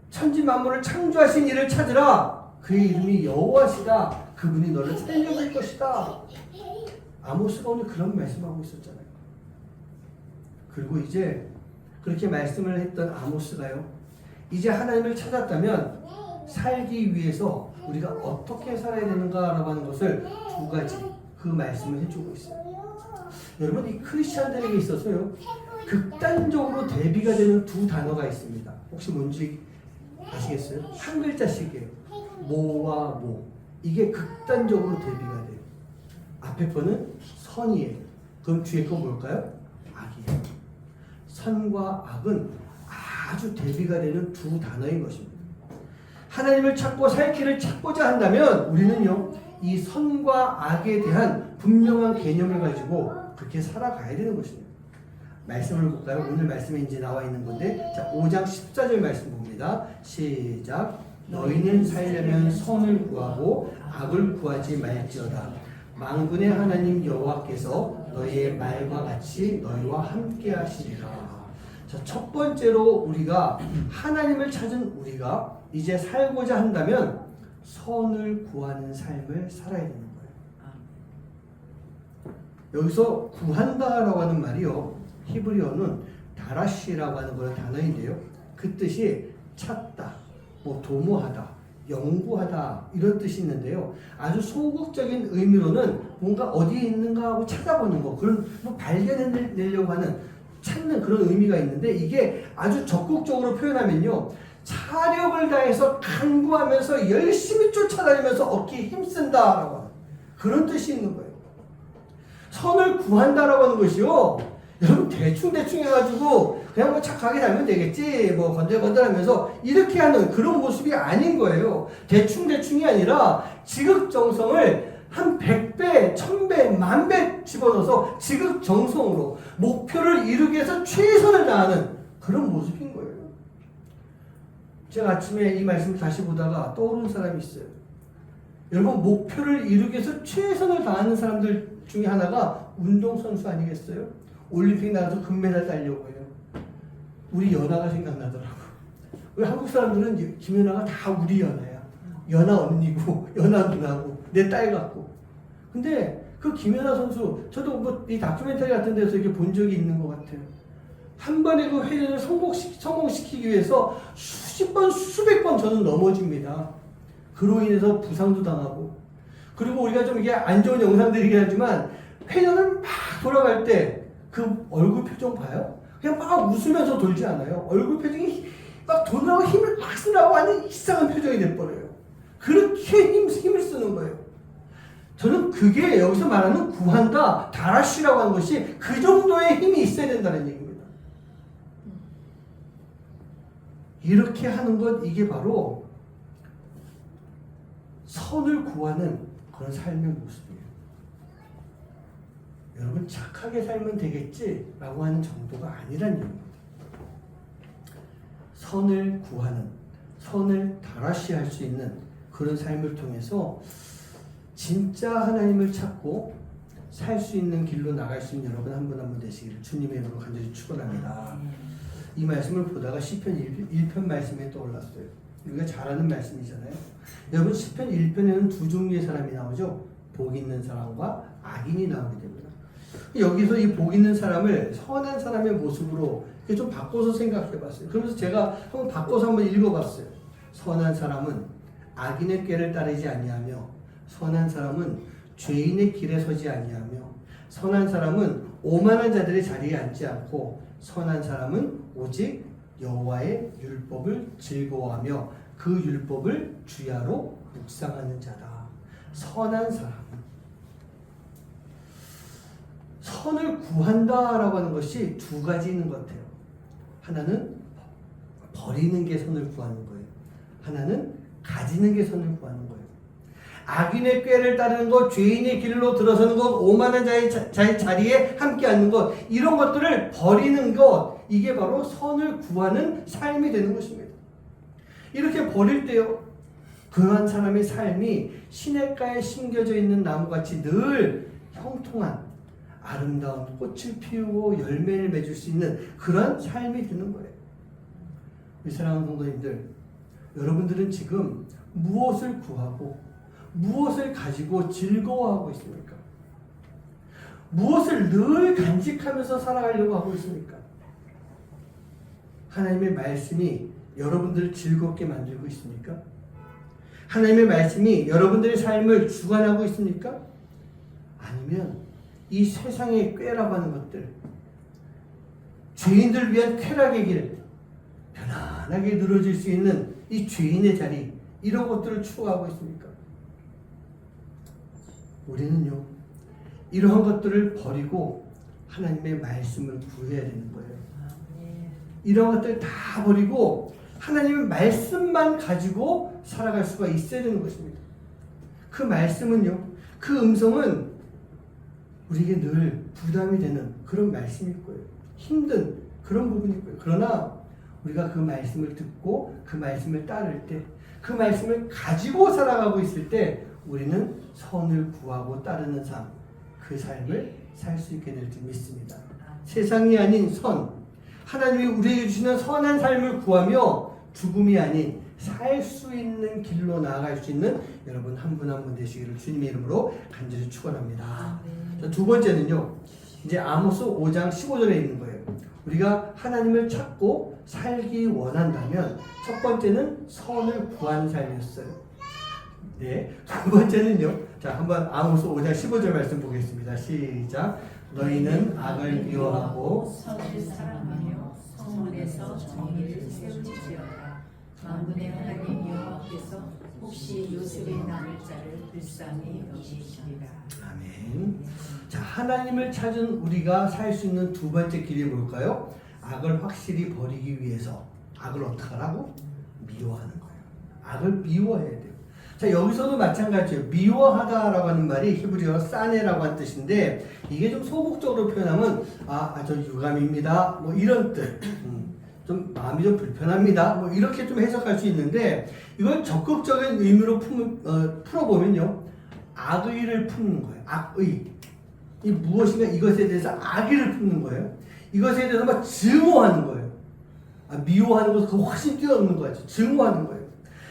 천지 만물을 창조하신 이를 찾으라. 그의 이름이 여호와시다. 그분이 너를 살려줄 것이다. 아모스가 오늘 그런 말씀하고 있었잖아요. 그리고 이제 그렇게 말씀을 했던 아모스가요, 이제 하나님을 찾았다면 살기 위해서 우리가 어떻게 살아야 되는가라고 하는 것을 두 가지 그 말씀을 해주고 있어요. 여러분, 이 크리스찬들에게 있어서요, 극단적으로 대비가 되는 두 단어가 있습니다. 혹시 뭔지 아시겠어요? 한 글자씩이에요. 모와 모. 이게 극단적으로 대비가 돼요. 앞에 거는 선이에요. 그럼 뒤에 거 뭘까요? 악이에요. 선과 악은 아주 대비가 되는 두 단어인 것입니다. 하나님을 찾고 살 길을 찾고자 한다면 우리는요, 이 선과 악에 대한 분명한 개념을 가지고 그렇게 살아가야 되는 것입니다. 말씀을 볼까요? 오늘 말씀에 이제 나와 있는 건데, 자, 5장 14절 말씀 봅니다. 시작. 너희는 살려면 선을 구하고 악을 구하지 말지어다. 만군의 하나님 여호와께서 너희의 말과 같이 너희와 함께 하시리라. 자, 첫 번째로 우리가 하나님을 찾은 우리가 이제 살고자 한다면 선을 구하는 삶을 살아야 되는 거예요. 여기서 구한다라고 하는 말이요, 히브리어는 다라시라고 하는 그런 단어인데요, 그 뜻이 찾다, 뭐 도모하다, 연구하다 이런 뜻이 있는데요, 아주 소극적인 의미로는 뭔가 어디에 있는가 하고 찾아보는 거, 그런 뭐 발견해내려고 하는, 찾는 그런 의미가 있는데, 이게 아주 적극적으로 표현하면요, 차력을 다해서 간구하면서 열심히 쫓아다니면서 얻기 힘쓴다라고 하는 그런 뜻이 있는 거예요. 선을 구한다라고 하는 것이요, 여러분 대충 해가지고 그냥 뭐 착하게 살면 되겠지, 뭐 건들건들하면서 이렇게 하는 그런 모습이 아닌 거예요. 대충이 아니라 지극정성을 한 100배, 1000배, 10,000배 집어넣어서 지극정성으로 목표를 이루기 위해서 최선을 다하는 그런 모습인 거예요. 제가 아침에 이 말씀을 다시 보다가 떠오른 사람이 있어요. 여러분, 목표를 이루기 위해서 최선을 다하는 사람들 중에 하나가 운동선수 아니겠어요? 올림픽 나가서 금메달 따려고 해요. 우리 연아가 생각나더라고. 우리 한국 사람들은 김연아가 다 우리 연아야. 연아 언니고 연아 누나고 내 딸 같고. 근데 그 김연아 선수, 저도 뭐 이 다큐멘터리 같은 데서 이렇게 본 적이 있는 것 같아요. 한 번의 그 회전을 성공시키기 위해서 수십 번, 수백 번 저는 넘어집니다. 그로 인해서 부상도 당하고. 그리고 우리가 좀 이게 안 좋은 영상들이긴 하지만, 회전을 막 돌아갈 때 그 얼굴 표정 봐요? 그냥 막 웃으면서 돌지 않아요. 얼굴 표정이 막 돌아가고 힘을 막 쓰라고 하는 이상한 표정이 돼버려요. 그렇게 힘을 쓰는 거예요. 저는 그게 여기서 말하는 구한다, 다라시라고 하는 것이 그 정도의 힘이 있어야 된다는 얘기입니다. 이렇게 하는 것, 이게 바로 선을 구하는 그런 삶의 모습이에요. 여러분, 착하게 살면 되겠지 라고 하는 정도가 아니란 얘기입니다. 선을 구하는, 선을 다라시할 수 있는 그런 삶을 통해서 진짜 하나님을 찾고 살 수 있는 길로 나갈 수 있는 여러분 한 분 한 분 되시기를 주님의 이름으로 간절히 축원합니다. 이 말씀을 보다가 시편 1편 말씀에 떠올랐어요. 우리가 잘 아는 말씀이잖아요. 여러분, 시편 1편에는 두 종류의 사람이 나오죠. 복 있는 사람과 악인이 나오게 됩니다. 여기서 이 복 있는 사람을 선한 사람의 모습으로 좀 바꿔서 생각해 봤어요. 그러면서 제가 한번 바꿔서 한번 읽어봤어요. 선한 사람은 악인의 꾀를 따르지 아니하며, 선한 사람은 죄인의 길에 서지 아니하며, 선한 사람은 오만한 자들의 자리에 앉지 않고, 선한 사람은 오직 여호와의 율법을 즐거워하며 그 율법을 주야로 묵상하는 자다. 선한 사람, 선을 구한다라고 하는 것이 두 가지 있는 것 같아요. 하나는 버리는 게 선을 구하는 거예요. 하나는 가지는 게 선을 구하는 거예요. 악인의 꾀를 따르는 것, 죄인의 길로 들어서는 것, 오만한 자의 자리에 함께 앉는 것, 이런 것들을 버리는 것, 이게 바로 선을 구하는 삶이 되는 것입니다. 이렇게 버릴 때요, 그러한 사람의 삶이 시냇가에 심겨져 있는 나무같이 늘 형통한 아름다운 꽃을 피우고 열매를 맺을 수 있는 그런 삶이 되는 거예요. 우리 사랑하는 성도님들, 여러분들은 지금 무엇을 구하고 무엇을 가지고 즐거워하고 있습니까? 무엇을 늘 간직하면서 살아가려고 하고 있습니까? 하나님의 말씀이 여러분들을 즐겁게 만들고 있습니까? 하나님의 말씀이 여러분들의 삶을 주관하고 있습니까? 아니면 이 세상의 꾀라고 하는 것들, 죄인들 위한 쾌락의 길, 편안하게 늘어질 수 있는 이 죄인의 자리, 이런 것들을 추구하고 있습니까? 우리는요, 이러한 것들을 버리고 하나님의 말씀을 구해야 되는 거예요. 이런 것들 다 버리고 하나님의 말씀만 가지고 살아갈 수가 있어야 되는 것입니다. 그 말씀은요, 그 음성은 우리에게 늘 부담이 되는 그런 말씀일 거예요. 힘든 그런 부분일 거예요. 그러나 우리가 그 말씀을 듣고 그 말씀을 따를 때, 그 말씀을 가지고 살아가고 있을 때 우리는 선을 구하고 따르는 삶, 그 삶을 살 수 있게 될 줄 믿습니다. 세상이 아닌 선, 하나님이 우리에게 주시는 선한 삶을 구하며 죽음이 아닌 살 수 있는 길로 나아갈 수 있는 여러분 한 분 한 분 되시기를 주님의 이름으로 간절히 축원합니다. 자, 두 번째는요. 이제 아모스 5장 15절에 있는 거예요. 우리가 하나님을 찾고 살기 원한다면 첫 번째는 선을 구하는 삶이었어요. 네, 두 번째는요. 자, 한번 아모스 5장 15절 말씀 보겠습니다. 시작. 너희는 악을 미워하고 선을 사랑하며 성문에서 정의를 세울지어다. 만군의 하나님 여호와께서 혹시 요셉의 남을 자를 불쌍히 여기시리라. 아멘. 자, 하나님을 찾은 우리가 살 수 있는 두 번째 길이 뭘까요? 악을 확실히 버리기 위해서 악을 어떻게 하라고? 미워하는 거예요. 악을 미워해야 돼요. 자, 여기서도 마찬가지예요. 미워하다라고 하는 말이 히브리어 사네라고 하는 뜻인데 이게 좀 소극적으로 표현하면 저 유감입니다. 뭐 이런 뜻. 좀 마음이 좀 불편합니다. 뭐 이렇게 좀 해석할 수 있는데 이걸 적극적인 의미로 풀어보면요. 악의를 품는 거예요. 악의. 이 무엇인가 이것에 대해서 악의를 품는 거예요. 이것에 대해서 막 증오하는 거예요. 미워하는 것을 훨씬 뛰어넘는 거죠. 증오하는 거예요.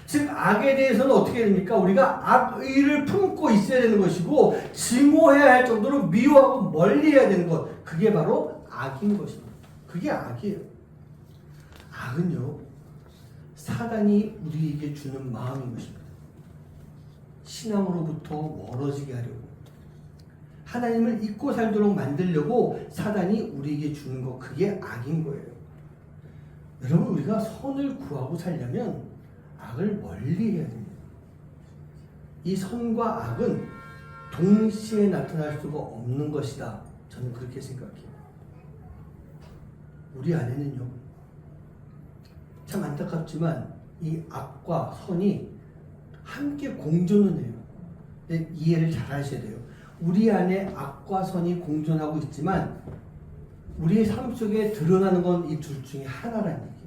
즉 악에 대해서는 어떻게 됩니까? 우리가 악의를 품고 있어야 되는 것이고 증오해야 할 정도로 미워하고 멀리해야 되는 것. 그게 바로 악인 것입니다. 그게 악이에요. 악은요, 사단이 우리에게 주는 마음인 것입니다. 신앙으로부터 멀어지게 하려고, 하나님을 잊고 살도록 만들려고 사단이 우리에게 주는 것, 그게 악인 거예요. 여러분, 우리가 선을 구하고 살려면 악을 멀리 해야 됩니다. 이 선과 악은 동시에 나타날 수가 없는 것이다. 저는 그렇게 생각해요. 우리 안에는요, 참 안타깝지만 이 악과 선이 함께 공존을 해요. 이해를 잘 하셔야 돼요. 우리 안에 악과 선이 공존하고 있지만 우리의 삶 속에 드러나는 건 이 둘 중에 하나라는 얘기예요.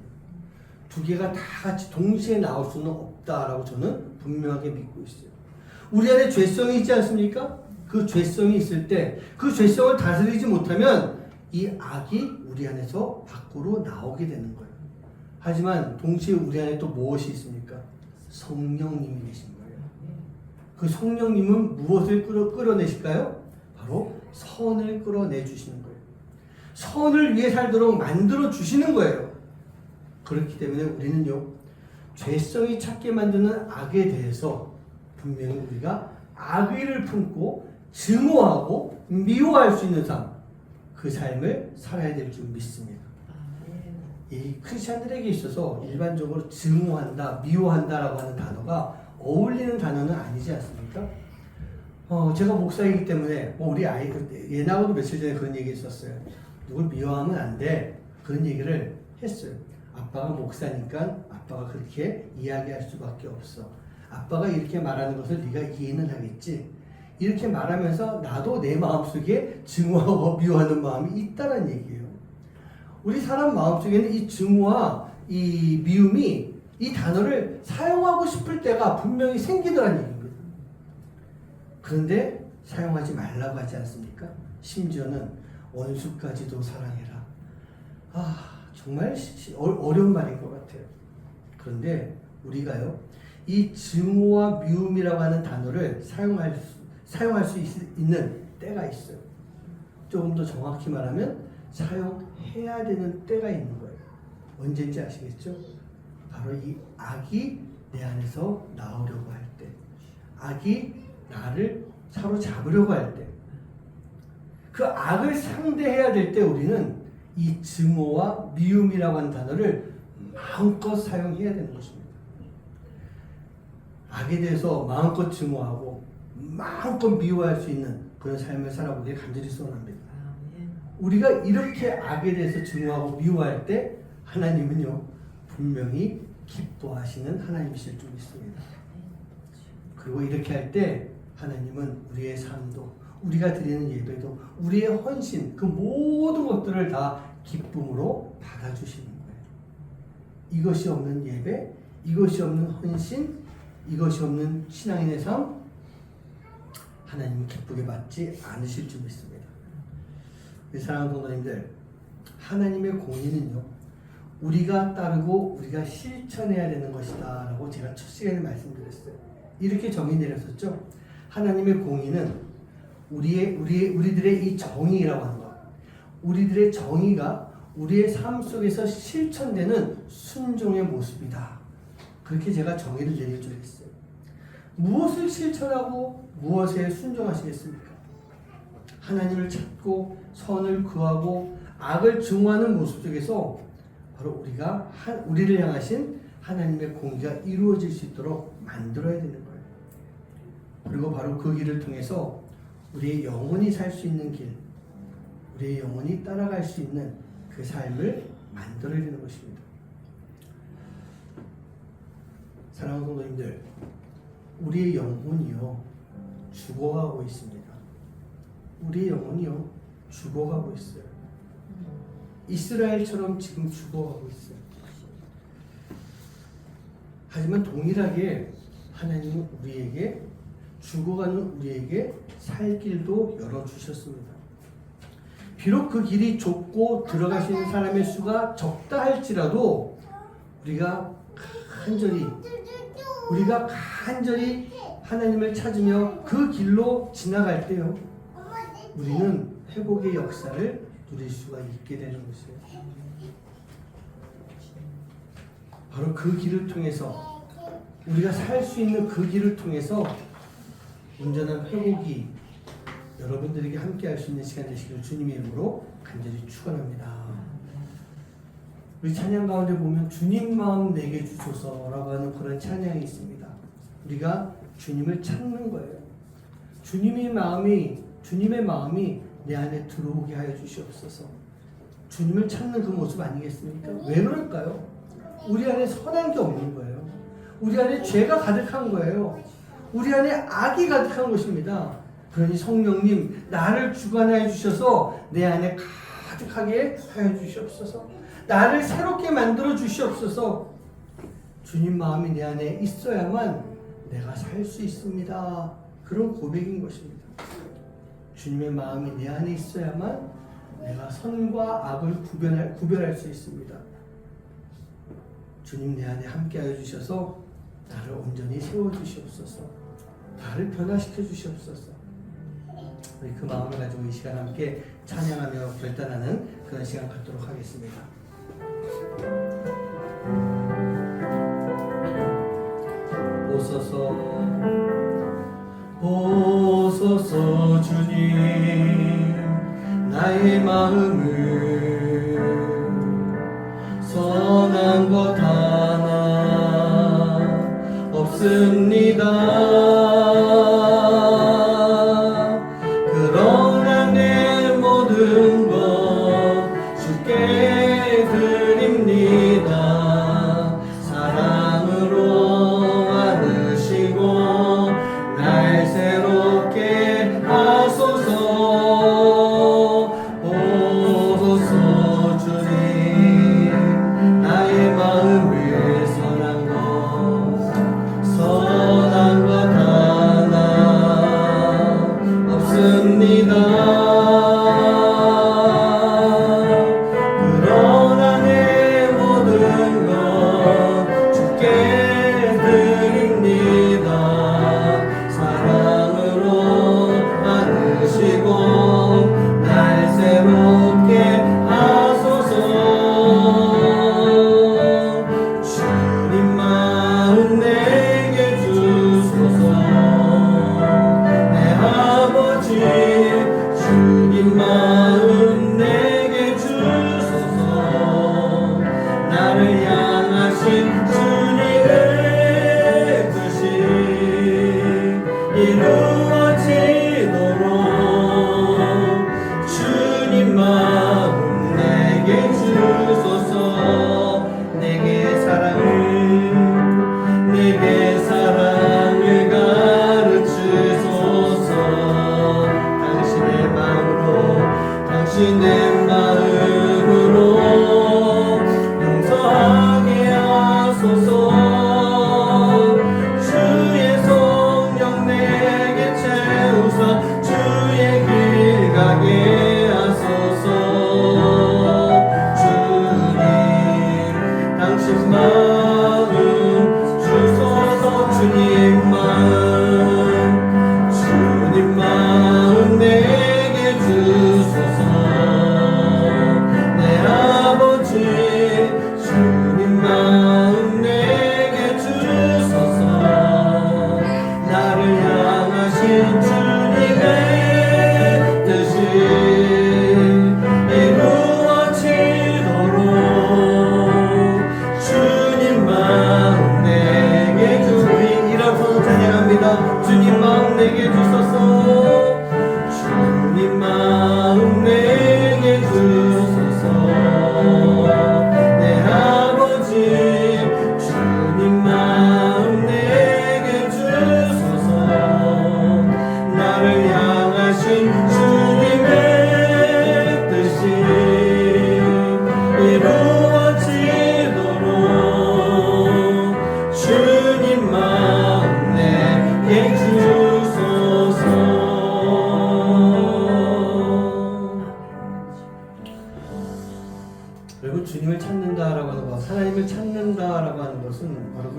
두 개가 다 같이 동시에 나올 수는 없다라고 저는 분명하게 믿고 있어요. 우리 안에 죄성이 있지 않습니까? 그 죄성이 있을 때 그 죄성을 다스리지 못하면 이 악이 우리 안에서 밖으로 나오게 되는 거예요. 하지만 동시에 우리 안에 또 무엇이 있습니까? 성령님이 계신 거예요. 그 성령님은 무엇을 끌어내실까요? 바로 선을 끌어내주시는 거예요. 선을 위해 살도록 만들어 주시는 거예요. 그렇기 때문에 우리는요, 죄성이 찾게 만드는 악에 대해서 분명히 우리가 악의를 품고 증오하고 미워할 수 있는 삶, 그 삶을 살아야 될 줄 믿습니다. 이 크리스찬들에게 있어서 일반적으로 증오한다, 미워한다라고 하는 단어가 어울리는 단어는 아니지 않습니까? 제가 목사이기 때문에 우리 아이들 예나하고도 며칠 전에 그런 얘기 있었어요. 누굴 미워하면 안 돼. 그런 얘기를 했어요. 아빠가 목사니까 아빠가 그렇게 이야기할 수밖에 없어. 아빠가 이렇게 말하는 것을 네가 이해는 하겠지. 이렇게 말하면서 나도 내 마음속에 증오하고 미워하는 마음이 있다는 얘기예요. 우리 사람 마음속에는 이 증오와 이 미움이 이 단어를 사용하고 싶을 때가 분명히 생기더라는 얘기입니다. 그런데 사용하지 말라고 하지 않습니까? 심지어는 원수까지도 사랑해라. 정말 어려운 말인 것 같아요. 그런데 우리가요, 이 증오와 미움이라고 하는 단어를 사용할 수 있는 때가 있어요. 조금 더 정확히 말하면 사용해야 되는 때가 있는 거예요. 언제인지 아시겠죠? 바로 이 악이 내 안에서 나오려고 할 때, 악이 나를 사로잡으려고 할 때, 그 악을 상대해야 될 때 우리는 이 증오와 미움이라고 하는 단어를 마음껏 사용해야 되는 것입니다. 악에 대해서 마음껏 증오하고 마음껏 미워할 수 있는 그런 삶을 살아보길 간절히 소원합니다. 우리가 이렇게 악에 대해서 증오하고 미워할 때 하나님은요, 분명히 기뻐하시는 하나님이실 줄 믿습니다. 그리고 이렇게 할 때 하나님은 우리의 삶도, 우리가 드리는 예배도, 우리의 헌신, 그 모든 것들을 다 기쁨으로 받아주시는 거예요. 이것이 없는 예배, 이것이 없는 헌신, 이것이 없는 신앙인의 삶, 하나님은 기쁘게 받지 않으실 줄 믿습니다. 사랑하는 성도님들, 하나님의 공의는요, 우리가 따르고 우리가 실천해야 되는 것이다 라고 제가 첫 시간에 말씀드렸어요. 이렇게 정의 내렸었죠. 하나님의 공의는 우리들의 이 정의라고 하는 것, 우리들의 정의가 우리의 삶 속에서 실천되는 순종의 모습이다. 그렇게 제가 정의를 내릴 줄 알았어요. 무엇을 실천하고 무엇에 순종하시겠습니까? 하나님을 찾고 선을 구하고 악을 증오하는 모습 속에서 바로 우리를 향하신 하나님의 공의가 이루어질 수 있도록 만들어야 되는 거예요. 그리고 바로 그 길을 통해서 우리의 영혼이 살 수 있는 길, 우리의 영혼이 따라갈 수 있는 그 삶을 만들어야 되는 것입니다. 사랑하는 성도님들, 우리의 영혼이요 죽어가고 있습니다. 우리의 영혼이요 죽어가고 있어요. 이스라엘처럼 지금 죽어가고 있어요. 하지만 동일하게 하나님은 우리에게 죽어가는 우리에게 살 길도 열어주셨습니다. 비록 그 길이 좁고 들어가시는 사람의 수가 적다 할지라도 우리가 간절히 하나님을 찾으며 그 길로 지나갈 때요, 우리는 회복의 역사를 누릴 수가 있게 되는 것이에요. 바로 그 길을 통해서 우리가 살 수 있는 그 길을 통해서 온전한 회복이 여러분들에게 함께 할 수 있는 시간 되시기를 주님의 이름으로 간절히 축원합니다. 우리 찬양 가운데 보면 주님 마음 내게 주소서라고 하는 그런 찬양이 있습니다. 우리가 주님을 찾는 거예요. 주님의 마음이 내 안에 들어오게 하여 주시옵소서. 주님을 찾는 그 모습 아니겠습니까? 왜 그럴까요? 우리 안에 선한 게 없는 거예요. 우리 안에 죄가 가득한 거예요. 우리 안에 악이 가득한 것입니다. 그러니 성령님, 나를 주관하여 주셔서 내 안에 가득하게 하여 주시옵소서. 나를 새롭게 만들어 주시옵소서. 주님 마음이 내 안에 있어야만 내가 살 수 있습니다. 그런 고백인 것입니다. 주님의 마음이 내 안에 있어야만 내가 선과 악을 구별할 수 있습니다. 주님 내 안에 함께하여 주셔서 나를 온전히 세워주시옵소서. 나를 변화시켜 주시옵소서. 우리 그 마음을 가지고 이 시간 함께 찬양하며 결단하는 그런 시간 갖도록 하겠습니다. 보소서 주님, 나의 마음을 선한 것 하나 없습니다. 그러나 내 모든 것 주께 드립니다. 사랑으로 안으시고 날 새롭게 하소서. 보소서 주님, 나의 마음을 선한 것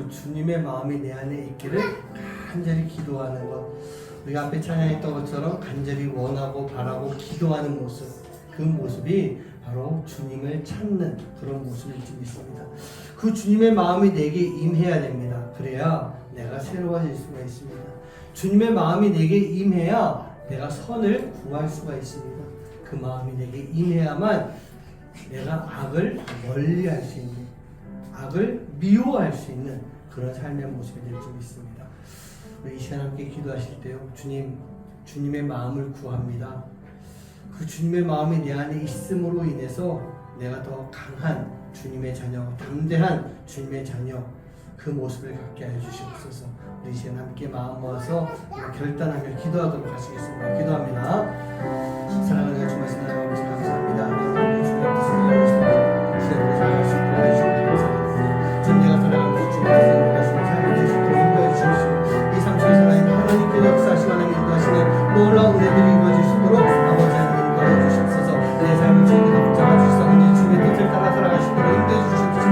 그 주님의 마음이 내 안에 있기를 간절히 기도하는 것. 우리가 앞에 찬양했던 것처럼 간절히 원하고 바라고 기도하는 모습, 그 모습이 바로 주님을 찾는 그런 모습일 줄 믿습니다. 그 주님의 마음이 내게 임해야 됩니다. 그래야 내가 새로워질 수가 있습니다. 주님의 마음이 내게 임해야 내가 선을 구할 수가 있습니다. 그 마음이 내게 임해야만 내가 악을 멀리할 수 있는, 악을 미워할 수 있는 그런 삶의 모습이 될 줄 믿습니다. 이 시간 함께 기도하실 때요, 주님의 마음을 구합니다. 그 주님의 마음이 내 안에 있음으로 인해서 내가 더 강한 주님의 자녀, 담대한 주님의 자녀, 그 모습을 갖게 하여 주시옵소서. 우리 이제 함께 마음 모아서 결단하며 기도하도록 하시겠습니다. 기도합니다. 사랑하는 주 말씀 하나님 아버지 감사합니다. 하나님 주님 앞에서 기도하겠습니다. 시간으로 살아갈 수 있도록 해주시고 감사합니다. 전제가 살아가면서 주님 앞에서 인도하시는 삶을 주시고 인도해 주십시오. 이 삼촌의 사랑이 하나님께 역사하시고 하나님 인도하시는 놀라운 은혜들이 이루어질 수 있도록 아버지 하나님 인도하여 주시옵소서. 내 삶을 주님께서 붙잡아 주시사 오늘 주님의 뜻을 따라 살아가시도록 인도해 주시옵소서.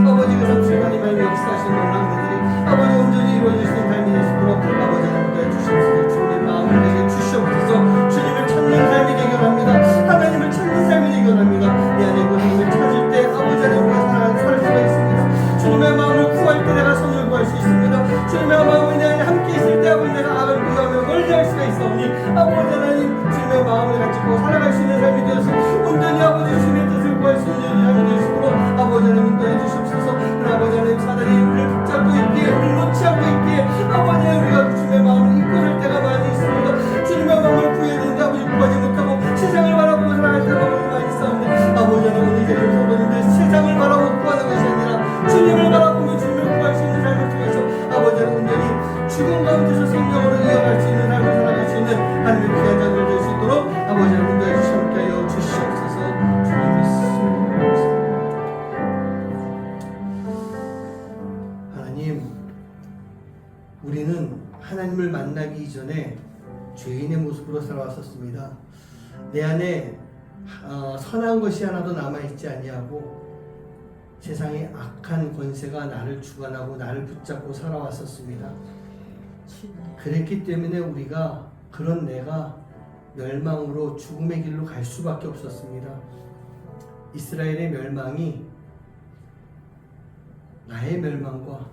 아버지 그 삼촌의 하나님 역사하시는 놀라운 은혜들이 아버지 온전히 이루어질 수 있는 삶이 될 수 있도록 아버지 하나님 인도해 주시옵소서. 주님의 마음을 내게 주시옵소서. 주님을 찾는 삶이 되기를 합니다. 하나님을 찾는 삶이 되기를 합니다. 내 안에 그 하나님을 찾을 때 아버지 하나님과 살 수가 있습니다. 주님의 마음을 구할 때 내가 선을 구할 수 있습니다. 주님의 마음이 내 안에 함께 있을 때 아버지 내가 악을 미워하며 멀리할 수가 있사오니 아버지 하나님 주님의 마음을 가지고 살아갈 수 있는 삶이 되어서 온전히 아버지 주님의 뜻을 구할 수 있는 삶이 될 수 있도록 아버지 하나님 인도해 주시옵소서. 아버지 하나님 사단이 우리를 붙잡고 있기에 우리를 놓지 않고 있기에 아버지 하나님 우리가 주님의 마음을 이끌을 때가 많이 있습니다. 주님의 마음을 구해야 되는데 아버지 구하지 못하고 세상을 바라보고 살아갈 때가 많이 있었는데 아버지 하나님 이제 성도님들 세상을 바라보고 구하는 것이 아니라 주님을 바라보며 주님을 구할 수 있는 삶을 통해서 아버지 하나님 온전히 죽음 가운데서 생명으로 이어갈 수 있는 삶을 살아갈 수 있는 하나님의 귀한 자들 될 수 있도록 아버지 하나님 인도해 주시옵소서. 주시옵소서. 주님 말씀 하나님, 우리는 하나님을 만나기 이전에 죄인의 모습으로 살아왔었습니다. 내 안에 선한 것이 하나도 남아있지 아니하고 세상의 악한 권세가 나를 주관하고 나를 붙잡고 살아왔었습니다. 그랬기 때문에 우리가 그런 내가 멸망으로 죽음의 길로 갈 수밖에 없었습니다. 이스라엘의 멸망이 나의 멸망과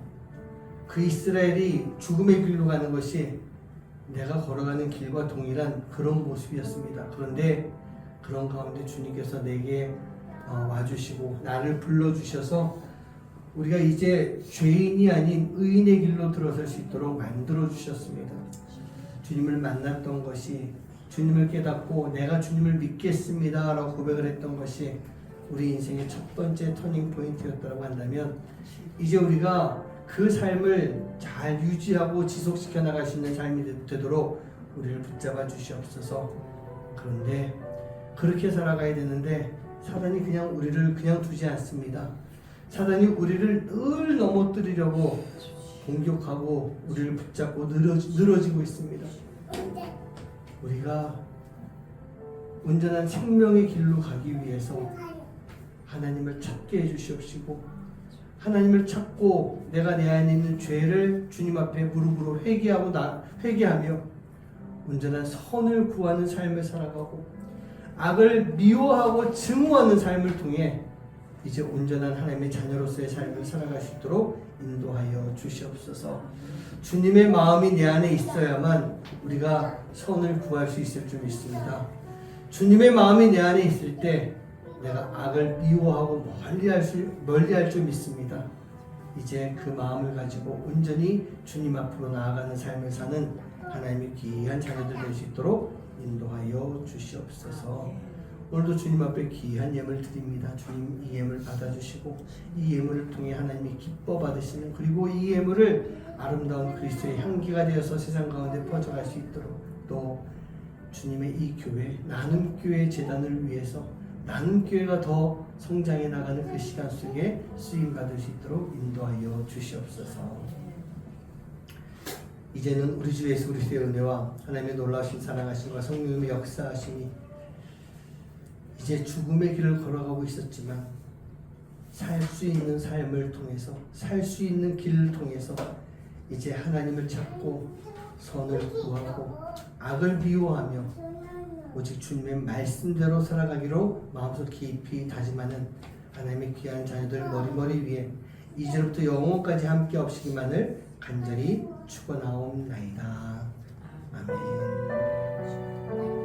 그 이스라엘이 죽음의 길로 가는 것이 내가 걸어가는 길과 동일한 그런 모습이었습니다. 그런데 그런 가운데 주님께서 내게 와주시고 나를 불러주셔서 우리가 이제 죄인이 아닌 의인의 길로 들어설 수 있도록 만들어 주셨습니다. 주님을 만났던 것이, 주님을 깨닫고 내가 주님을 믿겠습니다 라고 고백을 했던 것이 우리 인생의 첫 번째 터닝 포인트였다고 한다면, 이제 우리가 그 삶을 잘 유지하고 지속시켜 나갈 수 있는 삶이 되도록 우리를 붙잡아 주시옵소서. 그런데 그렇게 살아가야 되는데 사단이 그냥 우리를 그냥 두지 않습니다. 사단이 우리를 늘 넘어뜨리려고 공격하고 우리를 붙잡고 늘어지고 있습니다. 우리가 온전한 생명의 길로 가기 위해서 하나님을 찾게 해주시옵시고, 하나님을 찾고 내가 내 안에 있는 죄를 주님 앞에 무릎으로 회개하며 온전한 선을 구하는 삶을 살아가고 악을 미워하고 증오하는 삶을 통해 이제 온전한 하나님의 자녀로서의 삶을 살아갈 수 있도록 인도하여 주시옵소서. 주님의 마음이 내 안에 있어야만 우리가 선을 구할 수 있을 줄 믿습니다. 주님의 마음이 내 안에 있을 때 내가 악을 미워하고 멀리할 줄 믿습니다. 이제 그 마음을 가지고 온전히 주님 앞으로 나아가는 삶을 사는 하나님의 귀한 자녀들 될 수 있도록 인도하여 주시옵소서. 오늘도 주님 앞에 귀한 예물 드립니다. 주님 이 예물 받아주시고 이 예물을 통해 하나님이 기뻐 받으시는, 그리고 이 예물을 아름다운 그리스도의 향기가 되어서 세상 가운데 퍼져갈 수 있도록, 또 주님의 이 교회, 나눔교회 재단을 위해서 나눔교회가 더 성장해 나가는 그 시간 속에 쓰임받을 수 있도록 인도하여 주시옵소서. 이제는 우리 주 예수 그리스도의 은혜와 하나님의 놀라우신 사랑하심과 성령님의 역사하심이 이제 죽음의 길을 걸어가고 있었지만 살 수 있는 삶을 통해서 살 수 있는 길을 통해서 이제 하나님을 찾고 선을 구하고 악을 미워하며 오직 주님의 말씀대로 살아가기로 마음속 깊이 다짐하는 하나님의 귀한 자녀들 머리머리 위에 이제부터 영원까지 함께 없시기만을 간절히 축원하옵나이다. 아멘.